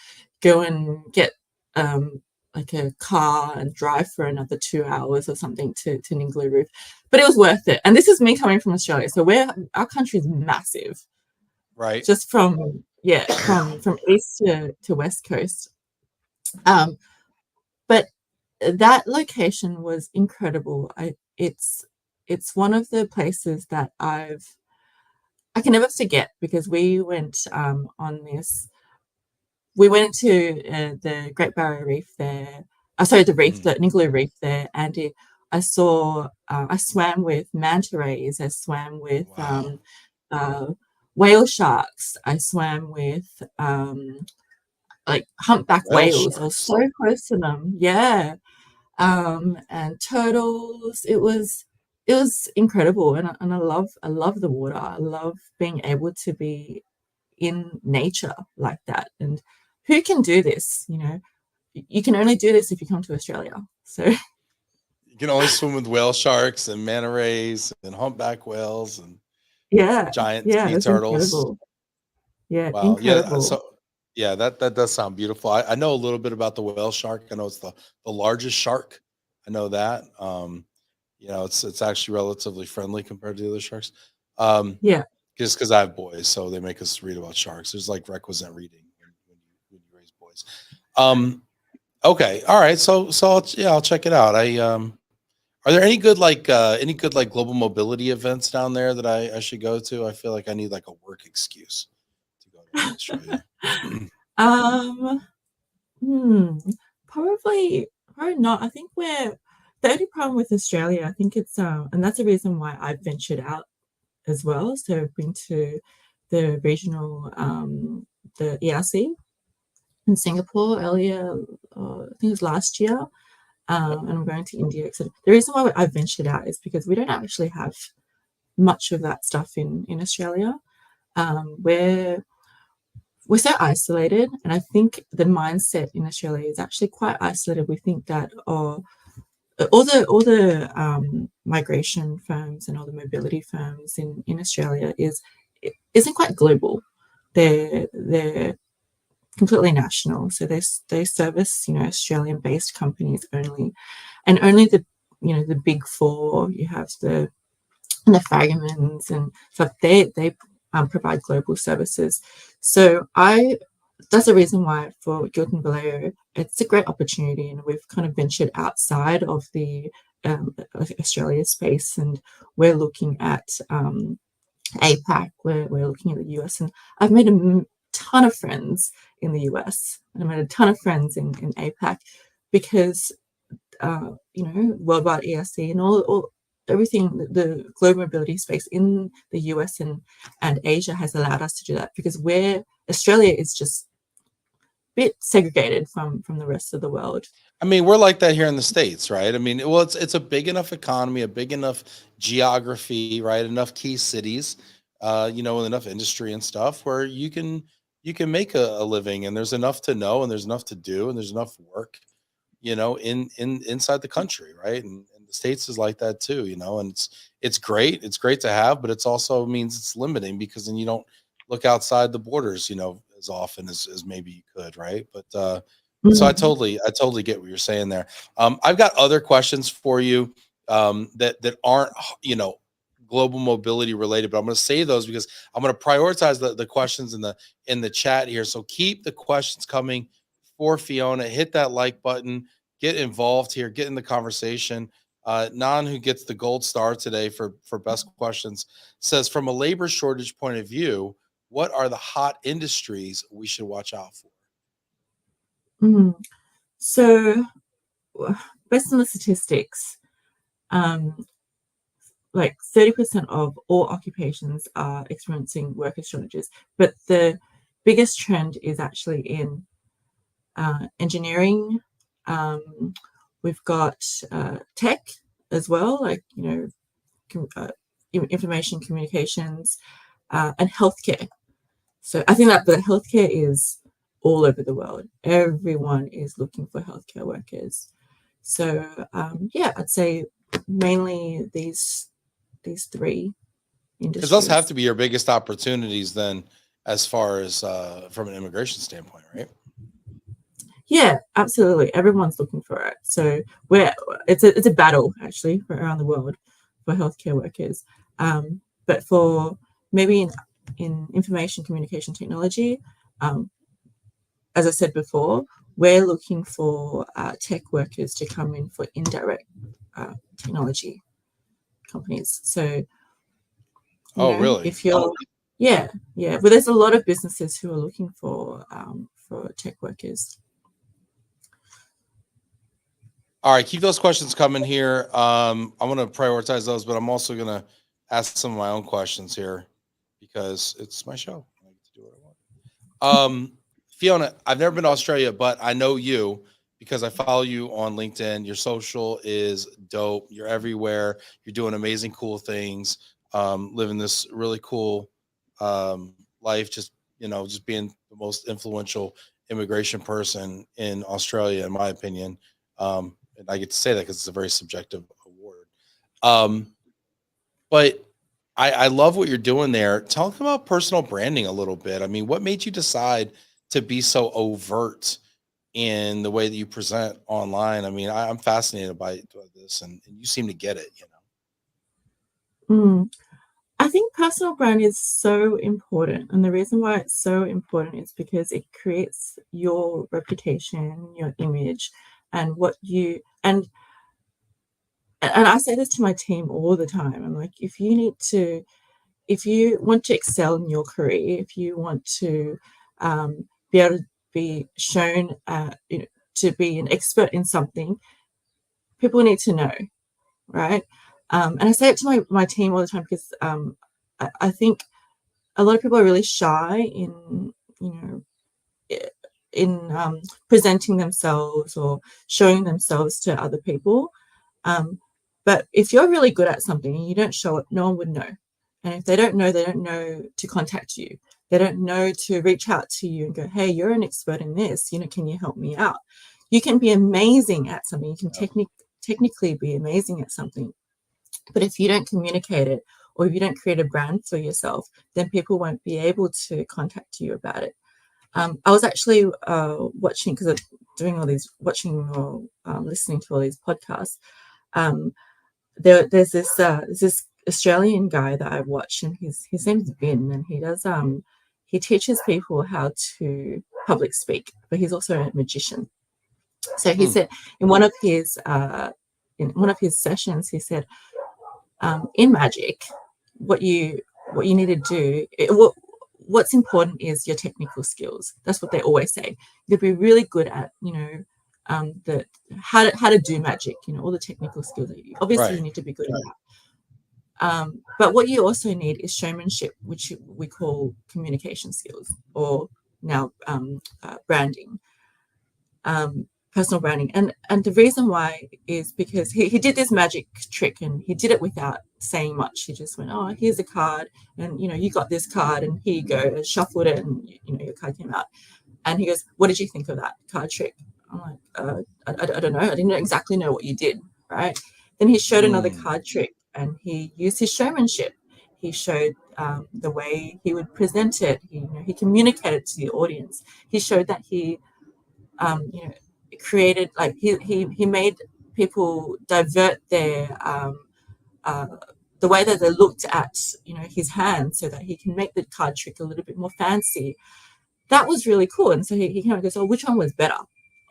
go and get like a car and drive for another 2 hours or something to Ningaloo Reef. But it was worth it. And this is me coming from Australia, so our country is massive, Right. just from east to west coast. Um, but that location was incredible. It's one of the places that I can never forget, because we went on this. We went to the Great Barrier Reef there. Sorry, the Ningaloo Reef there, and I swam with manta rays. I swam with Wow. uh, whale sharks. I swam with like humpback Whale whales. I was sharks. so close to them. Yeah, and turtles. It was incredible, and I love the water. I love being able to be in nature like that. And who can do this? You can only do this if you come to Australia. So You can only swim with whale sharks and manta rays and humpback whales and yeah, giant yeah, sea it's turtles. incredible. Yeah, Wow. Yeah. incredible. Yeah, that does sound beautiful. I know a little bit about the whale shark. I know it's the largest shark. I know that. It's actually relatively friendly compared to the other sharks. Um, Yeah. just because I have boys, so they make us read about sharks. There's like requisite reading when you raise boys. Um, okay, all right. So I'll check it out. Are there any good like global mobility events down there that I should go to? I feel like I need like a work excuse to go to Australia. Um, hmm, probably not. I think we're the only problem with Australia, I think it's and that's the reason why I've ventured out as well. So I've been to the regional the ERC in Singapore earlier, I think it was last year. Yep. And I'm going to India. So the reason why I ventured out is because we don't actually have much of that stuff in Australia. We're so isolated, and I think the mindset in Australia is actually quite isolated. We think that all the migration firms and all the mobility firms in Australia isn't quite global. They're completely national, so they service Australian based companies only, and only the big four. You have the Fagermans and stuff. They provide global services. So that's the reason why for Gilton Valeo, it's a great opportunity, and we've kind of ventured outside of the Australia space, and we're looking at APAC, we're looking at the US, and I've made a ton of friends in the US, and I made a ton of friends in APAC because worldwide ERC and all everything, the global mobility space in the US and Asia has allowed us to do that, because Australia is just a bit segregated from the rest of the world. I mean, we're like that here in the States, right? I mean, well, it's a big enough economy, a big enough geography, right? Enough key cities, with enough industry and stuff where you can make a living, and there's enough to know, and there's enough to do, and there's enough work, in inside the country, right? And the States is like that too, and it's great. It's great to have, but it's also means it's limiting because then you don't look outside the borders, as often as maybe you could, right? So Mm. I totally get what you're saying there. I've got other questions for you that aren't global mobility related, but I'm going to say those because I'm going to prioritize the questions in the chat here. So keep the questions coming for Fiona. Hit that like button. Get involved here. Get in the conversation. Nan, who gets the gold star today for best questions, says from a labor shortage point of view, what are the hot industries we should watch out for? Mm. So, based on the statistics, um, like 30% of all occupations are experiencing worker shortages, but the biggest trend is actually in engineering. We've got tech as well, like information communications, and healthcare. So I think that the healthcare is all over the world. Everyone is looking for healthcare workers. So yeah, I'd say mainly these three Because those have industries. to be your biggest opportunities then, as far as from an immigration standpoint, right? Yeah, absolutely. Everyone's looking for it. So we're it's a battle actually for around the world for healthcare workers. But for maybe in information communication technology, um, as I said before, we're looking for tech workers to come in for indirect technology companies. So Oh, really? if you're yeah, yeah, but there's a lot of businesses who are looking for tech workers. All right, keep those questions coming here. I'm going to prioritize those, but I'm also going to ask some of my own questions here because it's my show. I get to do what I want. Fiona, I've never been to Australia, but I know you because I follow you on LinkedIn. Your social is dope. You're everywhere. You're doing amazing, cool things. Living this really cool life. Just being the most influential immigration person in Australia, in my opinion. And I get to say that because it's a very subjective award. Um, but I love what you're doing there. Talk about personal branding a little bit. I mean, what made you decide to be so overt in the way that you present online. I mean, I'm fascinated by this, and you seem to get it, you know. I think personal brand is so important, and the reason why it's so important is because it creates your reputation, your image, and what you and I say this to my team all the time. I'm like, if you want to excel in your career, if you want to be able to be shown, to be an expert in something, people need to know, right? And I say it to my team all the time because I think a lot of people are really shy in, presenting themselves or showing themselves to other people. But if you're really good at something and you don't show it, no one would know. And if they don't know to contact you. They don't know to reach out to you and go, hey, you're an expert in this, can you help me out? You can be amazing at something. You can technically be amazing at something. But if you don't communicate it, or if you don't create a brand for yourself, then people won't be able to contact you about it. I was actually watching, because of doing all these, listening to all these podcasts. There's this Australian guy that I watch, and his name's Ben, and he teaches people how to public speak, but he's also a magician. So he said in one of his sessions, he said, in magic, what you need to do, what's important is your technical skills. That's what they always say. You'll be really good at, how to do magic, all the technical skills that obviously you need to be good at that. But what you also need is showmanship, which we call communication skills, or now branding, personal branding. And the reason why is because he did this magic trick, and he did it without saying much. He just went, oh, here's a card, and you got this card, and here you go, and shuffled it, and your card came out. And he goes, what did you think of that card trick? I'm like, I don't know. I didn't exactly know what you did, right? Then he showed another card trick, and he used his showmanship. He showed the way he would present it. He communicated to the audience. He showed that he, created, like he made people divert their the way that they looked at his hand, so that he can make the card trick a little bit more fancy. That was really cool. And so he kind of goes, oh, which one was better?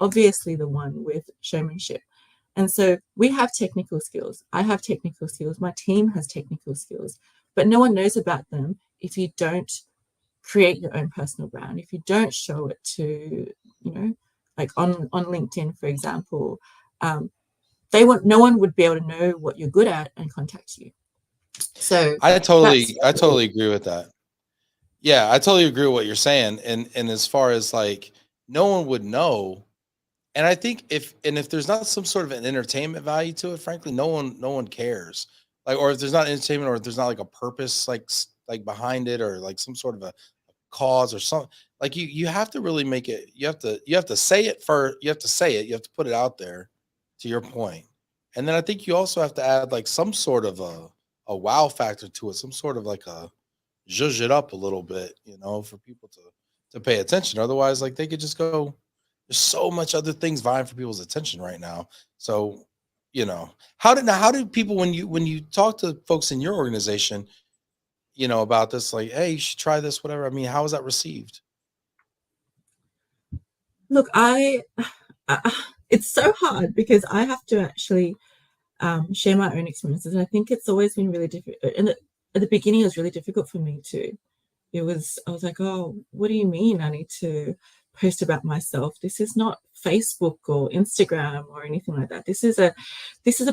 Obviously the one with showmanship. And so we have technical skills. I have technical skills. My team has technical skills, but no one knows about them if you don't create your own personal brand, if you don't show it to, like on LinkedIn, for example. No one would be able to know what you're good at and contact you. So I totally agree with that. Yeah, I totally agree with what you're saying. And as far as like, no one would know. And I think if there's not some sort of an entertainment value to it, frankly, no one cares. Like, or if there's not entertainment, or if there's not like a purpose, like behind it, or like some sort of a cause or something, like you have to really make it, you have to say it first. You have to put it out there, to your point. And then I think you also have to add like some sort of a wow factor to it, some sort of like a zhuzh it up a little bit, for people to pay attention. Otherwise, like, they could just go, there's so much other things vying for people's attention right now. So, how do people, when you talk to folks in your organization, about this, like, hey, you should try this, whatever. I mean, how is that received? Look, it's so hard because I have to actually share my own experiences. And I think it's always been really difficult. And at the beginning, it was really difficult for me too. I was like, oh, what do you mean I need to post about myself? This is not Facebook or Instagram or anything like that. This is a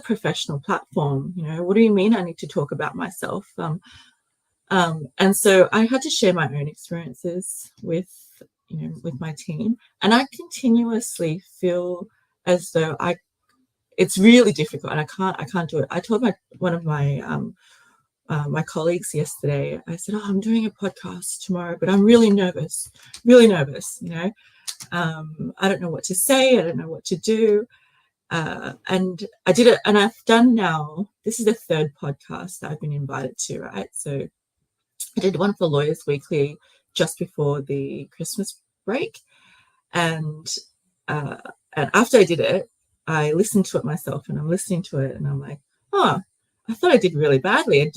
professional platform. What do you mean I need to talk about myself? And so I had to share my own experiences with my team, and I continuously feel as though it's really difficult, and I can't do it. I told one of my my colleagues yesterday, I said, oh, I'm doing a podcast tomorrow, but I'm really nervous. I don't know what to say. I don't know what to do. And I did it, and I've done now, this is the third podcast that I've been invited to, right? So I did one for Lawyers Weekly just before the Christmas break. And after I did it, I listened to it myself, and I'm listening to it and I'm like, oh, I thought I did really badly. I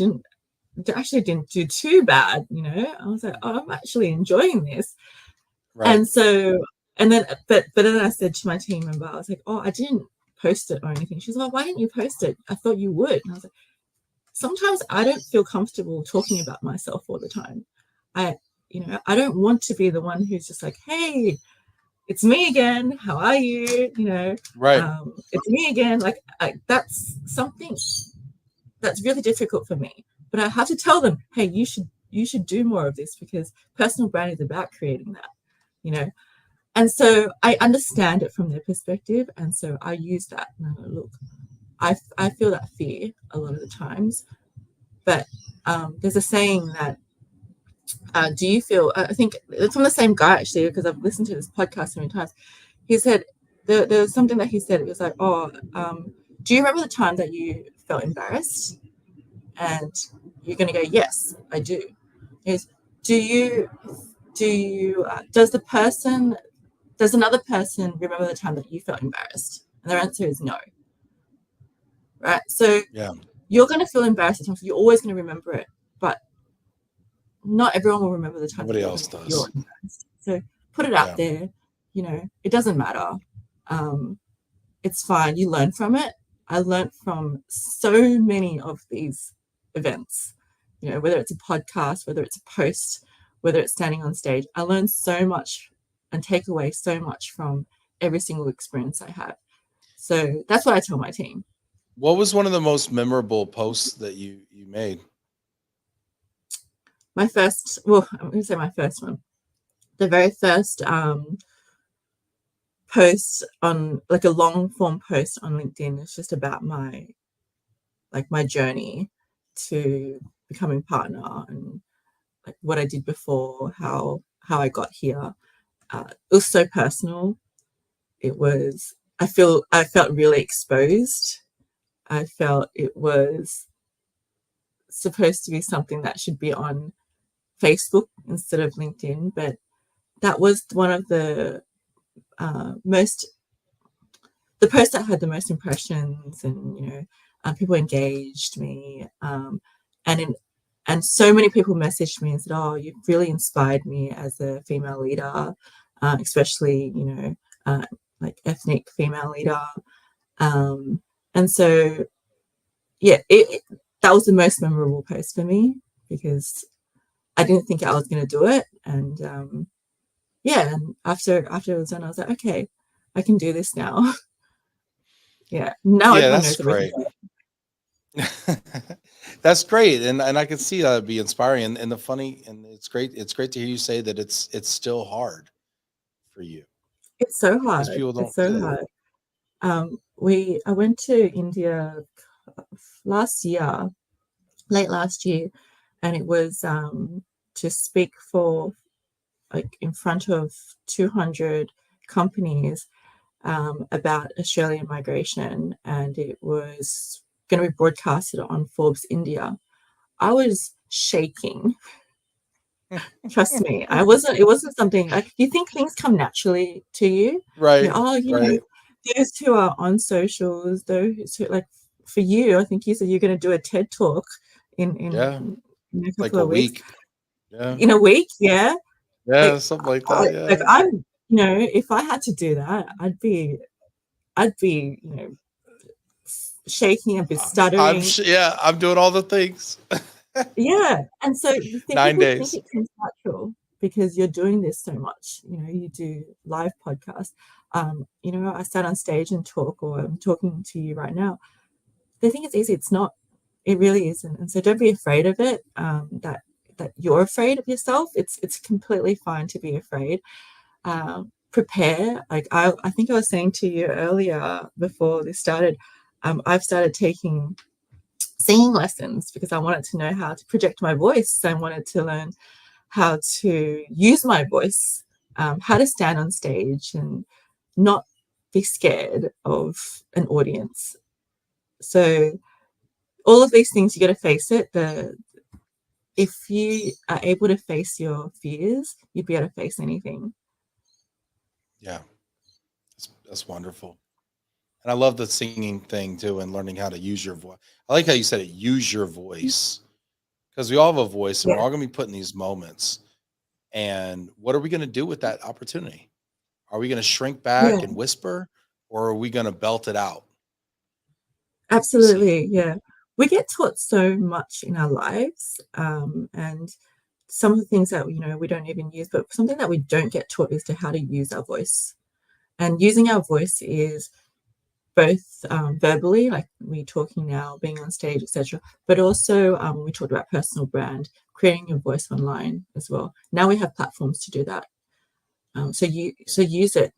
actually didn't do too bad, you know. I was like, oh, I'm actually enjoying this. Right. And so, and then, but then I said to my team member, I was like, oh, I didn't post it or anything. She's like, why didn't you post it? I thought you would. And I was like, sometimes I don't feel comfortable talking about myself all the time. I don't want to be the one who's just like, hey, it's me again. How are you? You know, Right. It's me again. Like that's something that's really difficult for me. But I have to tell them, hey, you should do more of this, because personal brand is about creating that, you know. And so I understand it from their perspective, and so I use that. And I go, look, I feel that fear a lot of the times, but there's a saying that do you feel, I think it's from the same guy actually, because I've listened to this podcast so many times. He said there was something that he said. It was like, oh, do you remember the time that you felt embarrassed? And you're going to go, yes, I do. Is does another person remember the time that you felt embarrassed? And their answer is no. Right? So Yeah. You're going to feel embarrassed at times. You're always going to remember it, but not everyone will remember the time. Nobody else does. So put it out there. You know, it doesn't matter. It's fine. You learn from it. I learned from so many of these events, you know, whether it's a podcast, whether it's a post, whether it's standing on stage. I learned so much and take away so much from every single experience I had. So that's what I tell my team. What was one of the most memorable posts that you made? I'm going to say my first one. The very first post on, like, a long form post on LinkedIn, is just about my journey to becoming partner, and like what I did before, how I got here. It was so personal. I felt really exposed. I felt it was supposed to be something that should be on Facebook instead of LinkedIn, but that was one of the post that had the most impressions, and you know, people engaged me, and so many people messaged me and said, oh, you've really inspired me as a female leader, especially, you know, like ethnic female leader. And so yeah, that was the most memorable post for me, because I didn't think I was going to do it. And and after it was done, I was like, okay, I can do this now. Yeah, now everyone knows great. everything. That's great, and I can see that be inspiring. And it's great. It's great to hear you say that it's still hard for you. It's so hard. People don't. It's so hard. I went to India late last year, and it was to speak for, like, in front of 200 companies about Australian migration, and it was going to be broadcasted on Forbes India. I was shaking. Trust me, it wasn't something like, you think things come naturally to you, Right. You know, those who are on socials, those who, like, for you, I think you said you're going to do a TED talk in a couple of weeks. In a week, something like that. Like, I'm, you know, if I had to do that, I'd be, you know, shaking, I'd be stuttering. I'm doing all the things. Yeah, and so you think 9 days. Think it comes natural because you're doing this so much. You know, you do live podcasts. You know, I sat on stage and talk, or I'm talking to you right now. They think it's easy. It's not. It really isn't. And so don't be afraid of it. That you're afraid of yourself. It's completely fine to be afraid. Prepare. Like I think I was saying to you earlier before this started, I've started taking singing lessons because I wanted to know how to project my voice. I wanted to learn how to use my voice, how to stand on stage and not be scared of an audience. So all of these things, you got to face it. If you are able to face your fears, you'd be able to face anything. Yeah, that's wonderful. And I love the singing thing too, and learning how to use your voice. I like how you said it, use your voice, because we all have a voice and we're Yeah, all going to be put in these moments. And what are we going to do with that opportunity? Are we going to shrink back yeah, and whisper, or are we going to belt it out? We'll see. absolutely. Yeah. We get taught so much in our lives, and some of the things that, we don't even use, but something that we don't get taught is to how to use our voice. And using our voice is both verbally, like we talking now, being on stage, etc., but also we talked about personal brand, creating your voice online as well. Now we have platforms to do that. So use it.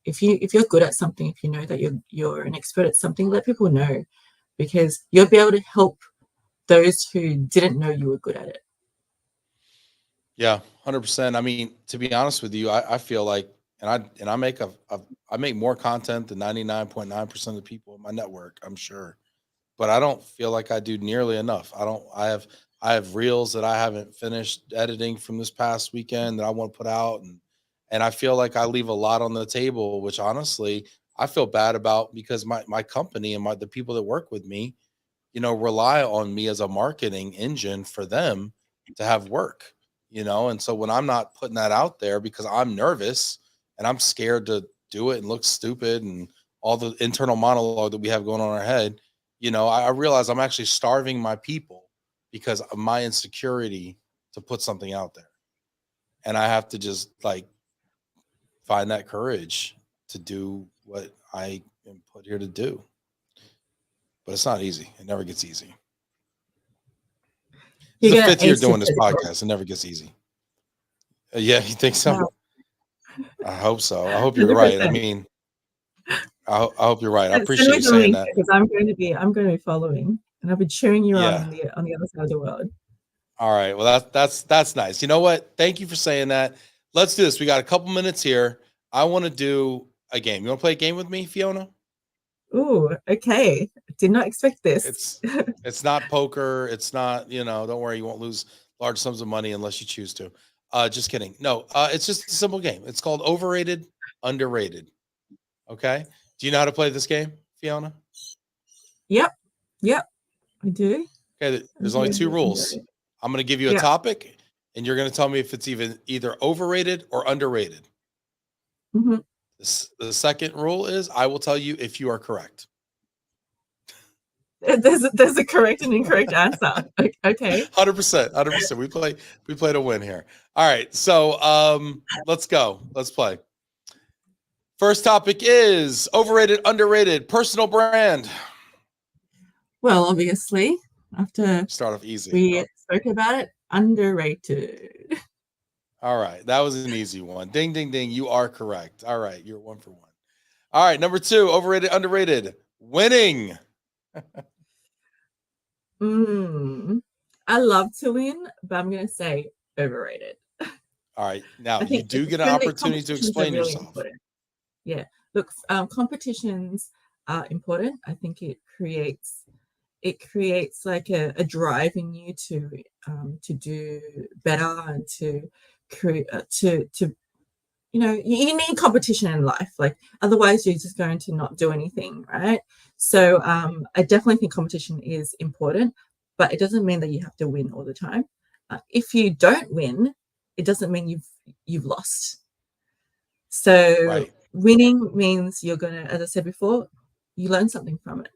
If you're good at something, if you know that you're an expert at something, let people know, because you'll be able to help those who didn't know you were good at it. Yeah, 100%. I mean, to be honest with you, I feel like, and I make I make more content than 99.9% of the people in my network, I'm sure, but I don't feel like I do nearly enough. I have reels that I haven't finished editing from this past weekend that I want to put out, and I feel like I leave a lot on the table, which honestly I feel bad about, because my company and the people that work with me, rely on me as a marketing engine for them to have work, and so when I'm not putting that out there because I'm nervous and I'm scared to do it and look stupid and all the internal monologue that we have going on in our head, I realize I'm actually starving my people because of my insecurity to put something out there. And I have to just like find that courage to do what I am put here to do. But it's not easy. It never gets easy. This is You're the gonna fifth year ace your doing this physical. podcast. It never gets easy. Yeah, you think so? Wow, I hope so. I hope you're right. I 100%. mean, I hope you're right. I Send appreciate me you the saying link, that. because I'm going to be following, and I'll be cheering you on Yeah. the other side of the world. All right. Well, that's nice. You know what? Thank you for saying that. Let's do this. We got a couple minutes here. I want to do a game. You want to play a game with me, Fiona? Ooh, okay. Did not expect this. It's it's not poker. It's not, don't worry, you won't lose large sums of money unless you choose to. Just kidding. No, it's just a simple game. It's called overrated, underrated. Okay. Do you know how to play this game, Fiona? Yep, yep, I do. Okay, there's only two Overrated, rules. underrated. I'm going to give you a Yeah. topic, and you're going to tell me if it's either overrated or underrated. hmm The second rule is I will tell you if you are correct. There's a correct and incorrect answer. Okay. 100%, 100%. We play to win here. All right, so let's go. Let's play. First topic is overrated, underrated, personal brand. Well, obviously, after Start off easy. we spoke about it, underrated. All right, that was an easy one. Ding, ding, ding. You are correct. All right, you're 1 for 1. All right, number 2, overrated, underrated, winning. I love to win, but I'm going to say overrated. All right, now I you think do get an friendly opportunity to competitions are explain really yourself. important. Yeah. Look, competitions are important. I think it creates like a drive in you to do better and to create to you need competition in life, like otherwise you're just going to not do anything, right? So I definitely think competition is important, but it doesn't mean that you have to win all the time. If you don't win, it doesn't mean you've lost. So Right. winning means you're gonna, as I said before, you learn something from it.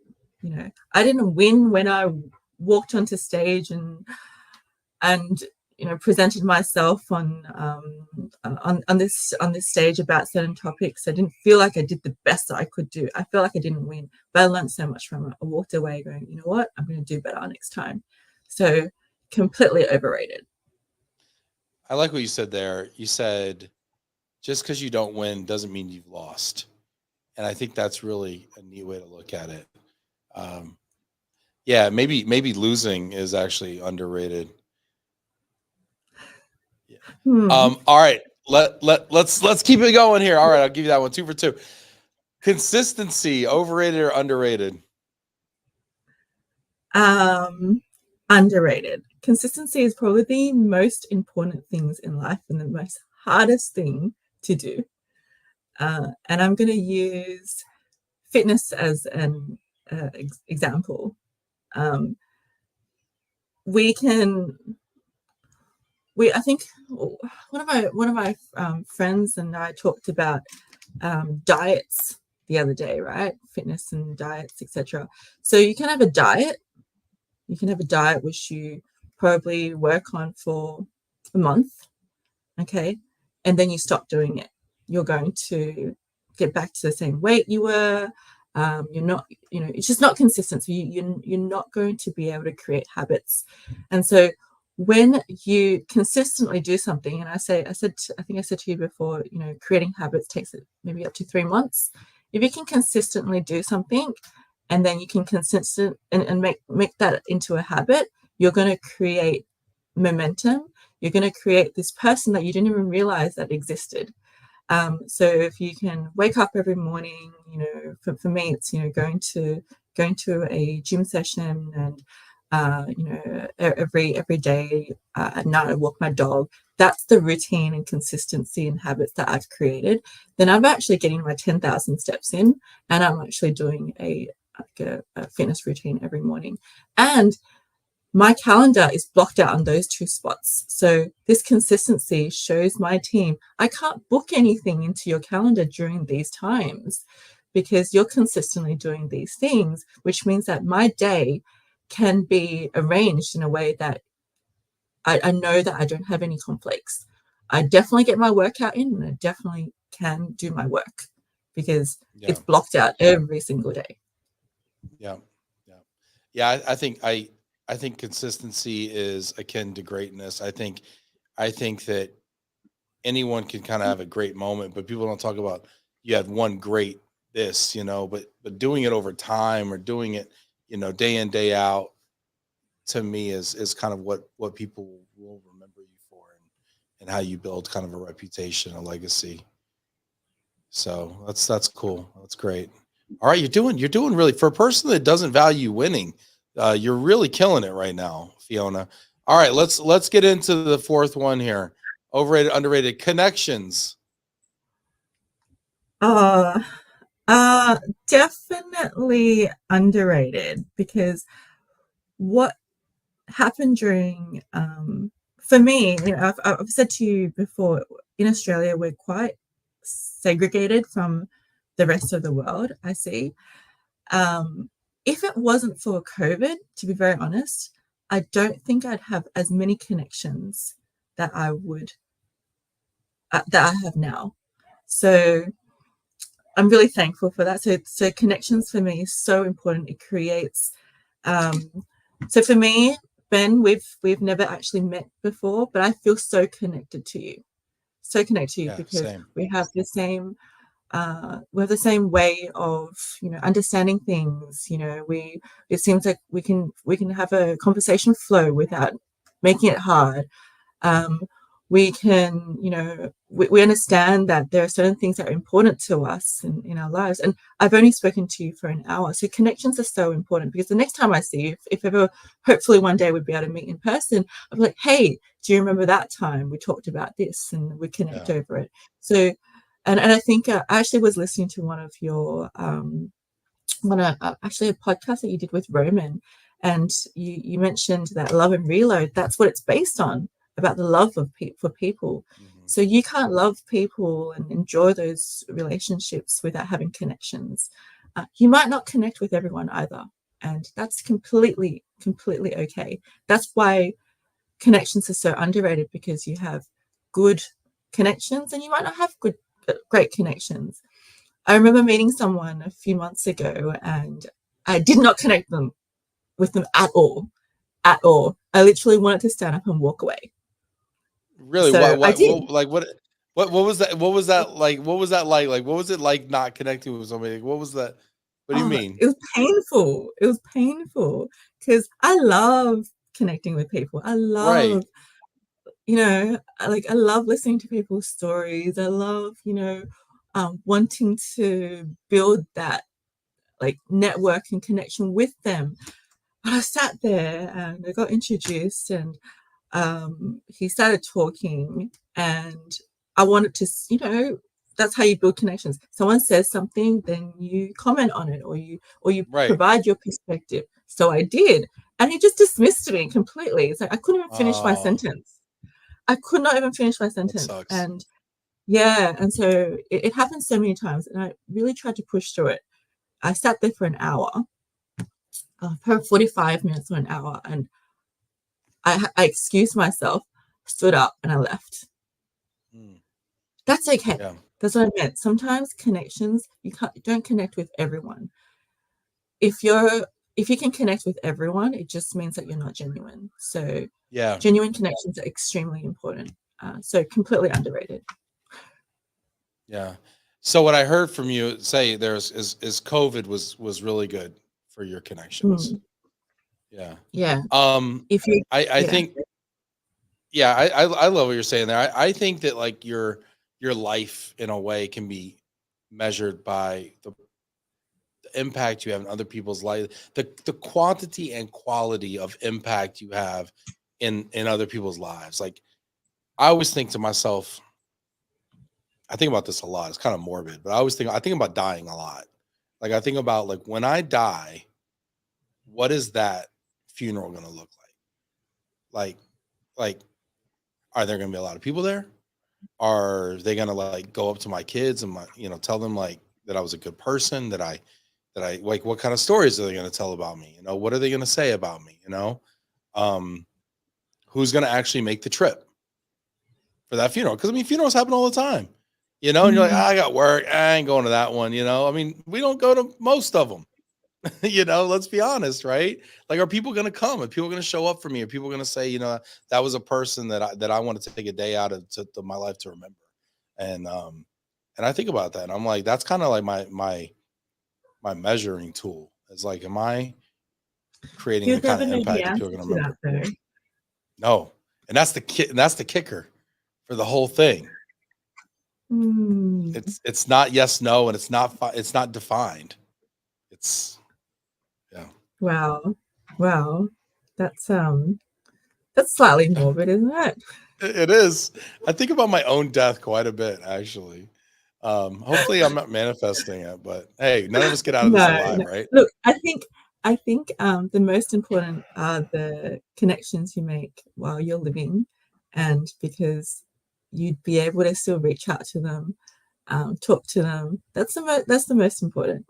I didn't win when I walked onto stage and presented myself on this stage about certain topics. I didn't feel like I did the best that I could do. I feel like I didn't win, but I learned so much from it. I walked away going, you know what, I'm going to do better next time. So completely overrated. I like what you said there. You said just because you don't win doesn't mean you've lost. And I think that's really a neat way to look at it. Um, yeah, maybe losing is actually underrated. Yeah. Hmm. All right. Let's keep it going here. All right, I'll give you that one. 2 for 2. Consistency, overrated or underrated? Underrated. Consistency is probably the most important things in life and the most hardest thing to do. And I'm going to use fitness as an example. I think one of my friends and I talked about diets the other day, right? Fitness and diets, etc. So you can have a diet. You can have a diet which you probably work on for a month, okay, and then you stop doing it. You're going to get back to the same weight you were. You're not, it's just not consistent. So you're not going to be able to create habits. And so when you consistently do something, and I think I said to you before, creating habits takes maybe up to 3 months. If you can consistently do something, and then you can and make that into a habit, you're going to create momentum. You're going to create this person that you didn't even realize that existed. So if you can wake up every morning, for me, it's, going to a gym session, and, every day at night I walk my dog. That's the routine and consistency and habits that I've created. Then I'm actually getting my 10,000 steps in, and I'm actually doing a fitness routine every morning. And my calendar is blocked out on those 2 spots. So this consistency shows my team, I can't book anything into your calendar during these times because you're consistently doing these things, which means that my day can be arranged in a way that I know that I don't have any conflicts. I definitely get my workout in, and I definitely can do my work because it's blocked out every single day. Yeah. I think consistency is akin to greatness. I think that anyone can kind of have a great moment, but people don't talk about you had one great this, but doing it over time, or doing it, day in, day out, to me is kind of what people will remember you for, and how you build kind of a reputation, a legacy. So that's cool. That's great. All right, you're doing really, for a person that doesn't value winning. You're really killing it right now, Fiona. All right, let's get into the fourth one here. Overrated, underrated connections. Definitely underrated, because what happened during for me, I've said to you before, in Australia we're quite segregated from the rest of the world, I see. If it wasn't for COVID, to be very honest, I don't think I'd have as many connections that I would that I have now. So I'm really thankful for that. So connections for me is so important. It creates. So for me, Ben, we've never actually met before, but I feel so connected to you. So connected to you because Same. we have the same. We have the same way of understanding things. It seems like we can have a conversation flow without making it hard. We can we understand that there are certain things that are important to us in our lives. And I've only spoken to you for an hour, so connections are so important, because the next time I see you, if ever, hopefully one day we'd be able to meet in person, I'll be like, hey, do you remember that time we talked about this, and we connect over it. So and I think I actually was listening to one of your actually a podcast that you did with Roman, and you mentioned that Love and Reload, that's what it's based on, about the love of for people. Mm-hmm. So you can't love people and enjoy those relationships without having connections. You might not connect with everyone either, and that's completely okay. That's why connections are so underrated, because you have good connections and you might not have great connections. I remember meeting someone a few months ago, and I did not connect with them at all. I literally wanted to stand up and walk away. Really? So what I did. What was that? What was that like? What was that like? Like, what was it like not connecting with somebody? What was that? What do you mean? It was painful. It was painful because I love connecting with people. I love, I love listening to people's stories. I love, wanting to build that network and connection with them. But I sat there and I got introduced, and he started talking, and I wanted to, that's how you build connections. Someone says something, then you comment on it, or you Right. provide your perspective. So I did, and he just dismissed me completely. It's like I couldn't even finish my Oh, sentence. I could not even finish my that sentence. sucks. And yeah, and so it happened so many times, and I really tried to push through it. I sat there for an hour, for 45 minutes or an hour, and I excused myself, stood up, and I left. Mm, That's okay. yeah. That's what I meant. Sometimes connections, you don't connect with everyone. If you can connect with everyone, it just means that you're not genuine. So Yeah. genuine connections are extremely important. So completely underrated. Yeah. So what I heard from you say is COVID was really good for your connections. Mm, Yeah. yeah. Um, If you, I yeah. think, yeah, I love what you're saying there. I think that like your life in a way can be measured by the impact you have in other people's life, the quantity and quality of impact you have in other people's lives. Like I always think to myself, I think about this a lot. It's kind of morbid, but I think about dying a lot. Like I think about like when I die, what is that funeral going to look like? Like are there going to be a lot of people there? Are they going to like go up to my kids and tell them like that I was a good person, that I like, what kind of stories are they going to tell about me? What are they going to say about me? Um, who's going to actually make the trip for that funeral? Because I mean, funerals happen all the time, and you're like, Mm, I got work. I ain't going to that one. I mean, we don't go to most of them. Let's be honest, right? Like, are people going to come? Are people going to show up for me? Are people going to say, that was a person that I want to take a day out of to my life to remember? And I think about that. And I'm like, that's kind of like my measuring tool. Is like, am I creating you'll the kind never of know the impact that people are answer going to to that, remember? though. No, and that's the kicker for the whole thing. Mm, It's not yes no, and it's not defined. It's yeah. wow, wow, that's that's slightly morbid, isn't it? It is. I think about my own death quite a bit, actually. Hopefully, I'm not manifesting it, but hey, none of us get out of this No, alive, no. right? Look, I think the most important are the connections you make while you're living, and because you'd be able to still reach out to them, talk to them. That's the most important.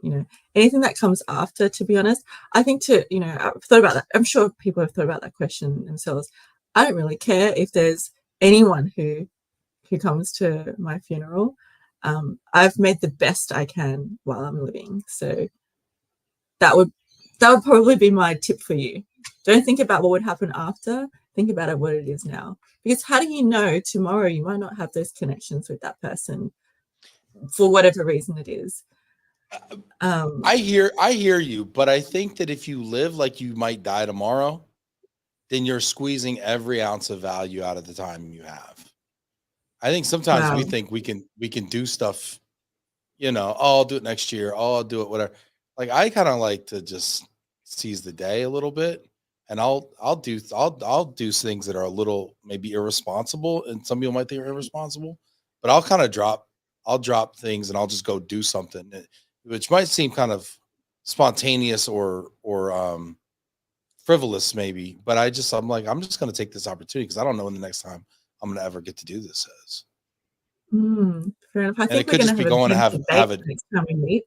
Anything that comes after, to be honest, I think I've thought about that. I'm sure people have thought about that question themselves. I don't really care if there's anyone who comes to my funeral. I've made the best I can while I'm living. So that would probably be my tip for you. Don't think about what would happen after. Think about it what it is now. Because how do you know tomorrow you might not have those connections with that person for whatever reason it is? Um, I hear you, but I think that if you live like you might die tomorrow, then you're squeezing every ounce of value out of the time you have. I think sometimes we wow. think we can do stuff, oh, I'll do it next year, oh, I'll do it, whatever. Like I kind of like to just seize the day a little bit, and I'll do things that are a little maybe irresponsible, and some people might think are irresponsible, but I'll drop things and I'll just go do something, which might seem kind of spontaneous or frivolous maybe, but I'm like, I'm just going to take this opportunity because I don't know when the next time I'm going to ever get to do this is. Fair enough. I And think it we're could going to just be have a going to beautiful date have a next time we meet.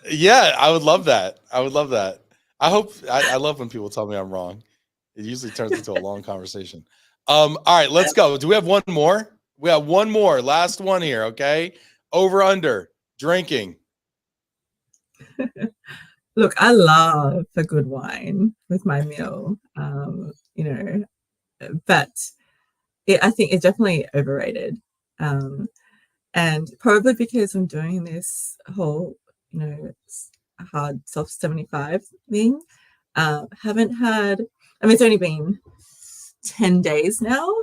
yeah, I would love that. I would love that. I love when people tell me I'm wrong. It usually turns into a long conversation. All right, let's go. Do we have one more? We have one more. Last one here, okay? Over under drinking. Look, I love a good wine with my meal. But I think it's definitely overrated. Um, and probably because I'm doing this whole, hard self 75 thing. Haven't had, I mean, it's only been 10 days now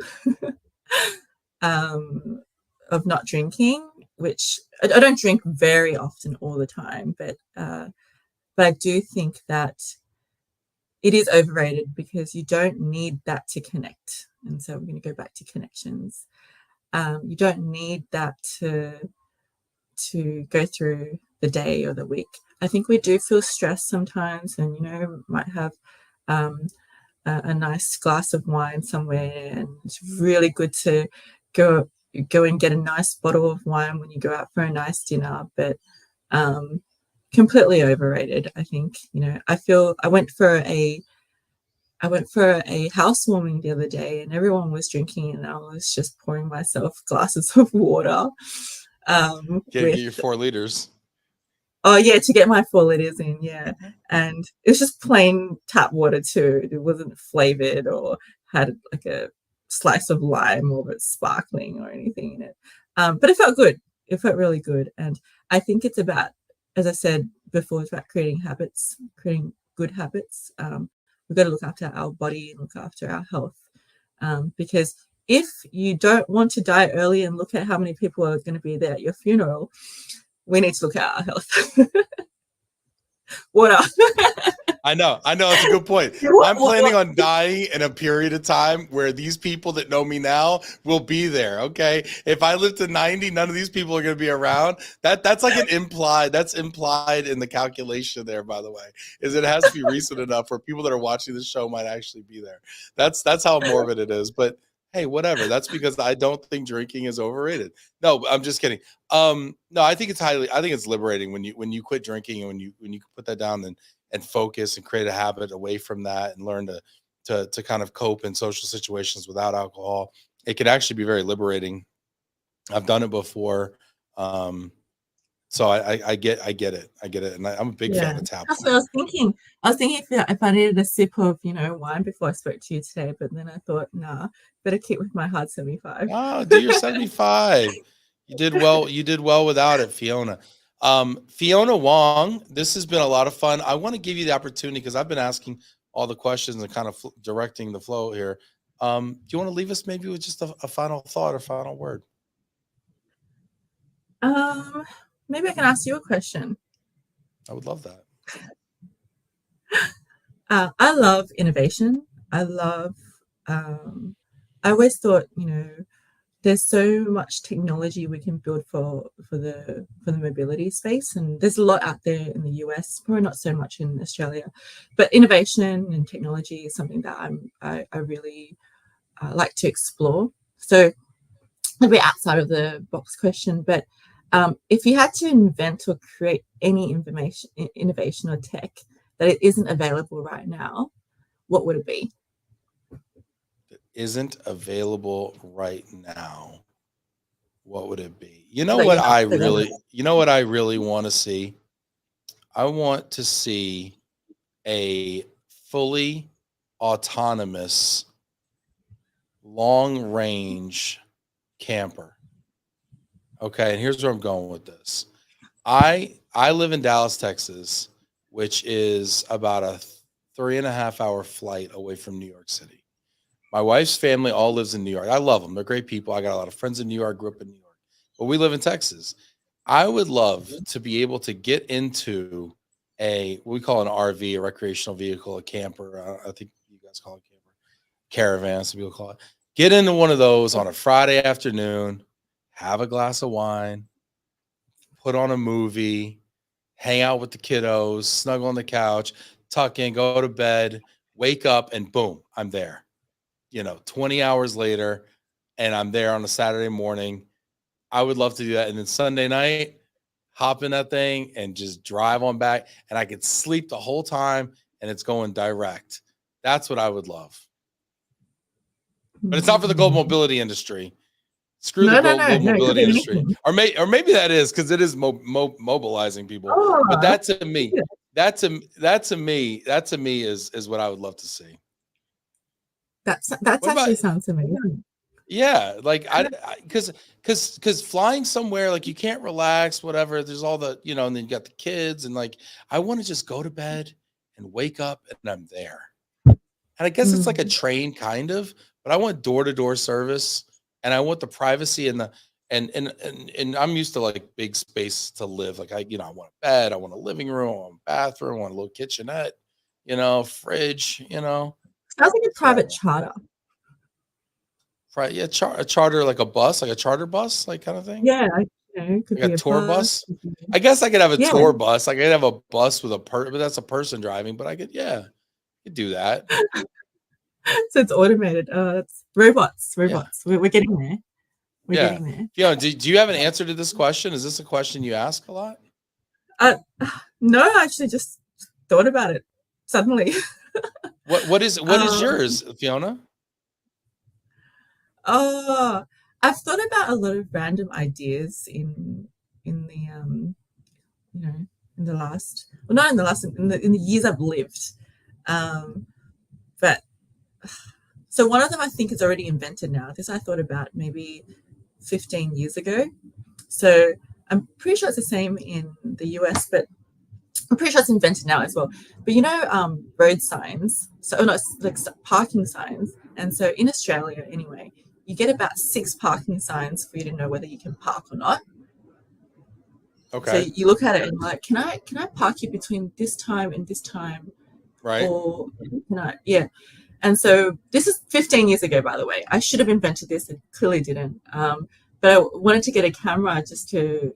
of not drinking, which I don't drink very often all the time, but I do think that it is overrated because you don't need that to connect. And so we're going to go back to connections. You don't need that to to go through the day or the week. I think we do feel stressed sometimes, and might have a nice glass of wine somewhere, and it's really good to go and get a nice bottle of wine when you go out for a nice dinner, but completely overrated. I think I went for a housewarming the other day, and everyone was drinking, and I was just pouring myself glasses of water. Get your 4 liters. Oh yeah, to get my 4 liters in, yeah. And it was just plain tap water too. It wasn't flavored or had like a slice of lime or it's sparkling or anything in it. But it felt good. It felt really good. And I think it's about, as I said before, it's about creating habits, creating good habits. We've got to look after our body and look after our health. Because if you don't want to die early and look at how many people are going to be there at your funeral, we need to look at our health. Water. I know. It's a good point. I'm planning on dying in a period of time where these people that know me now will be there. Okay. If I live to 90, none of these people are going to be around. That's like that's implied in the calculation there, by the way, is it has to be recent enough where people that are watching the show might actually be there. That's how morbid it is. But hey, whatever. That's because I don't think drinking is overrated. No, I'm just kidding. No, I think it's liberating when you quit drinking, and when you put that down and focus and create a habit away from that and learn to kind of cope in social situations without alcohol. It can actually be very liberating. I've done it before. So I get it. And I'm a big fan of tap. That's what I was thinking. I was thinking if I needed a sip of, wine before I spoke to you today, but then I thought, nah, better keep with my hard 75. Oh, do your 75. You did well without it, Fiona. Fiona Wong, this has been a lot of fun. I want to give you the opportunity because I've been asking all the questions and kind of directing the flow here. Do you want to leave us maybe with just a final thought or final word? Maybe I can ask you a question. I would love that. I love innovation. I always thought, there's so much technology we can build for the mobility space, and there's a lot out there in the US, probably not so much in Australia, but innovation and technology is something that I really like to explore. So a bit outside of the box question, but if you had to invent or create any innovation or tech that it isn't available right now, what would it be? That isn't available right now. What would it be? You know what I really want to see? I want to see a fully autonomous long range camper. Okay, and here's where I'm going with this. I live in Dallas, Texas, which is about a 3.5 hour flight away from New York City. My wife's family all lives in New York. I love them. They're great people. I got a lot of friends in New York, grew up in New York, but we live in Texas. I would love to be able to get into what we call an RV, a recreational vehicle, a camper. I think you guys call it camper, caravan, some people call it. Get into one of those on a Friday afternoon, have a glass of wine, put on a movie, hang out with the kiddos, snuggle on the couch, tuck in, go to bed, wake up, and boom, I'm there. 20 hours later, and I'm there on a Saturday morning. I would love to do that. And then Sunday night, hop in that thing and just drive on back. And I could sleep the whole time and it's going direct. That's what I would love. But it's not for the global mobility industry. Screw the global mobility industry. Or maybe that is because it is mobilizing people. But that to me is what I would love to see. That's actually sounds amazing. Yeah, like because flying somewhere, like you can't relax, whatever. There's all the, and then you got the kids, and like I want to just go to bed and wake up and I'm there. And I guess it's like a train kind of, but I want door-to-door service, and I want the privacy and the and I'm used to like big space to live. Like I want a bed, I want a living room, I want a bathroom, I want a little kitchenette, fridge, Sounds like a private charter. Right, yeah, a charter, like a bus, like a charter bus, like kind of thing. Yeah, it could Like be a a tour bus. bus? I guess I could have a Yeah. tour bus. I could have a bus with but that's a person driving. But I could do that. So it's automated. It's robots. Yeah. We're getting there. We're Yeah. getting there. Fiona, do you have an answer to this question? Is this a question you ask a lot? No, I actually just thought about it suddenly. What is yours, Fiona? Oh, I've thought about a lot of random ideas in the in the last, well, not in the last, in the years I've lived. But so one of them I think is already invented now. This I thought about maybe 15 years ago. So I'm pretty sure it's the same in the US, but I'm pretty sure it's invented now as well. But road signs. So no, it's like parking signs. And so in Australia, anyway, you get about 6 parking signs for you to know whether you can park or not. Okay. So you look at it and you're like, can I park here between this time and this time? Right. Or can I? Yeah. And so this is 15 years ago, by the way. I should have invented this and clearly didn't. But I wanted to get a camera just to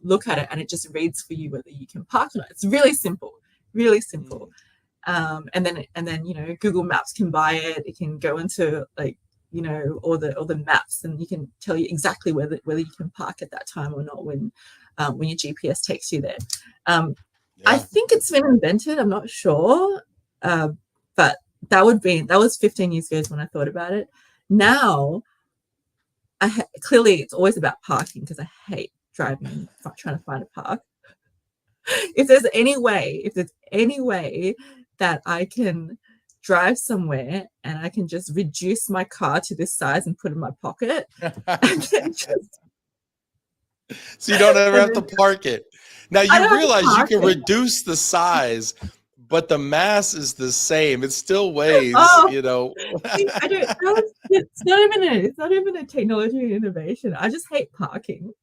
look at it, and it just reads for you whether you can park or not. It's really simple, really simple. And then Google Maps can buy it. It can go into all the maps, and you can tell you exactly whether you can park at that time or not when your GPS takes you there. I think it's been invented. I'm not sure, but that was 15 years ago when I thought about it. Now, clearly it's always about parking because I hate driving and trying to find a park. If there's any way that I can drive somewhere and I can just reduce my car to this size and put it in my pocket, and then so you don't ever have to park it. Now you realize you can reduce the size, but the mass is the same. It still weighs, I don't. It's not even a technology innovation. I just hate parking.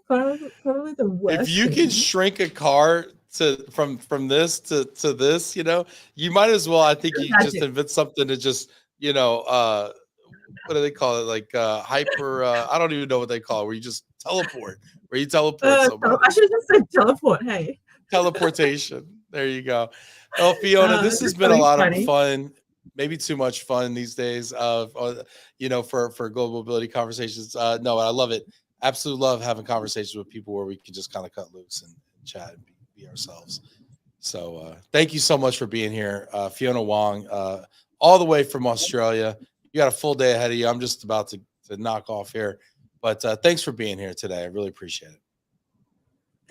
Probably the worst. If you can shrink a car from this to this, you might as well. I think you just invent something to just, what do they call it? Like hyper. I don't even know what they call it. Where you just teleport. Where you teleport somebody. I should have just said teleport. Hey. Teleportation. There you go. Well, Fiona, this has been a lot of fun. Maybe too much fun these days. For global mobility conversations. No, I love it. Absolutely love having conversations with people where we can just kind of cut loose and chat and be ourselves. So thank you so much for being here, Fiona Wong, all the way from Australia. You got a full day ahead of you. I'm just about to knock off here, but thanks for being here today. I really appreciate it.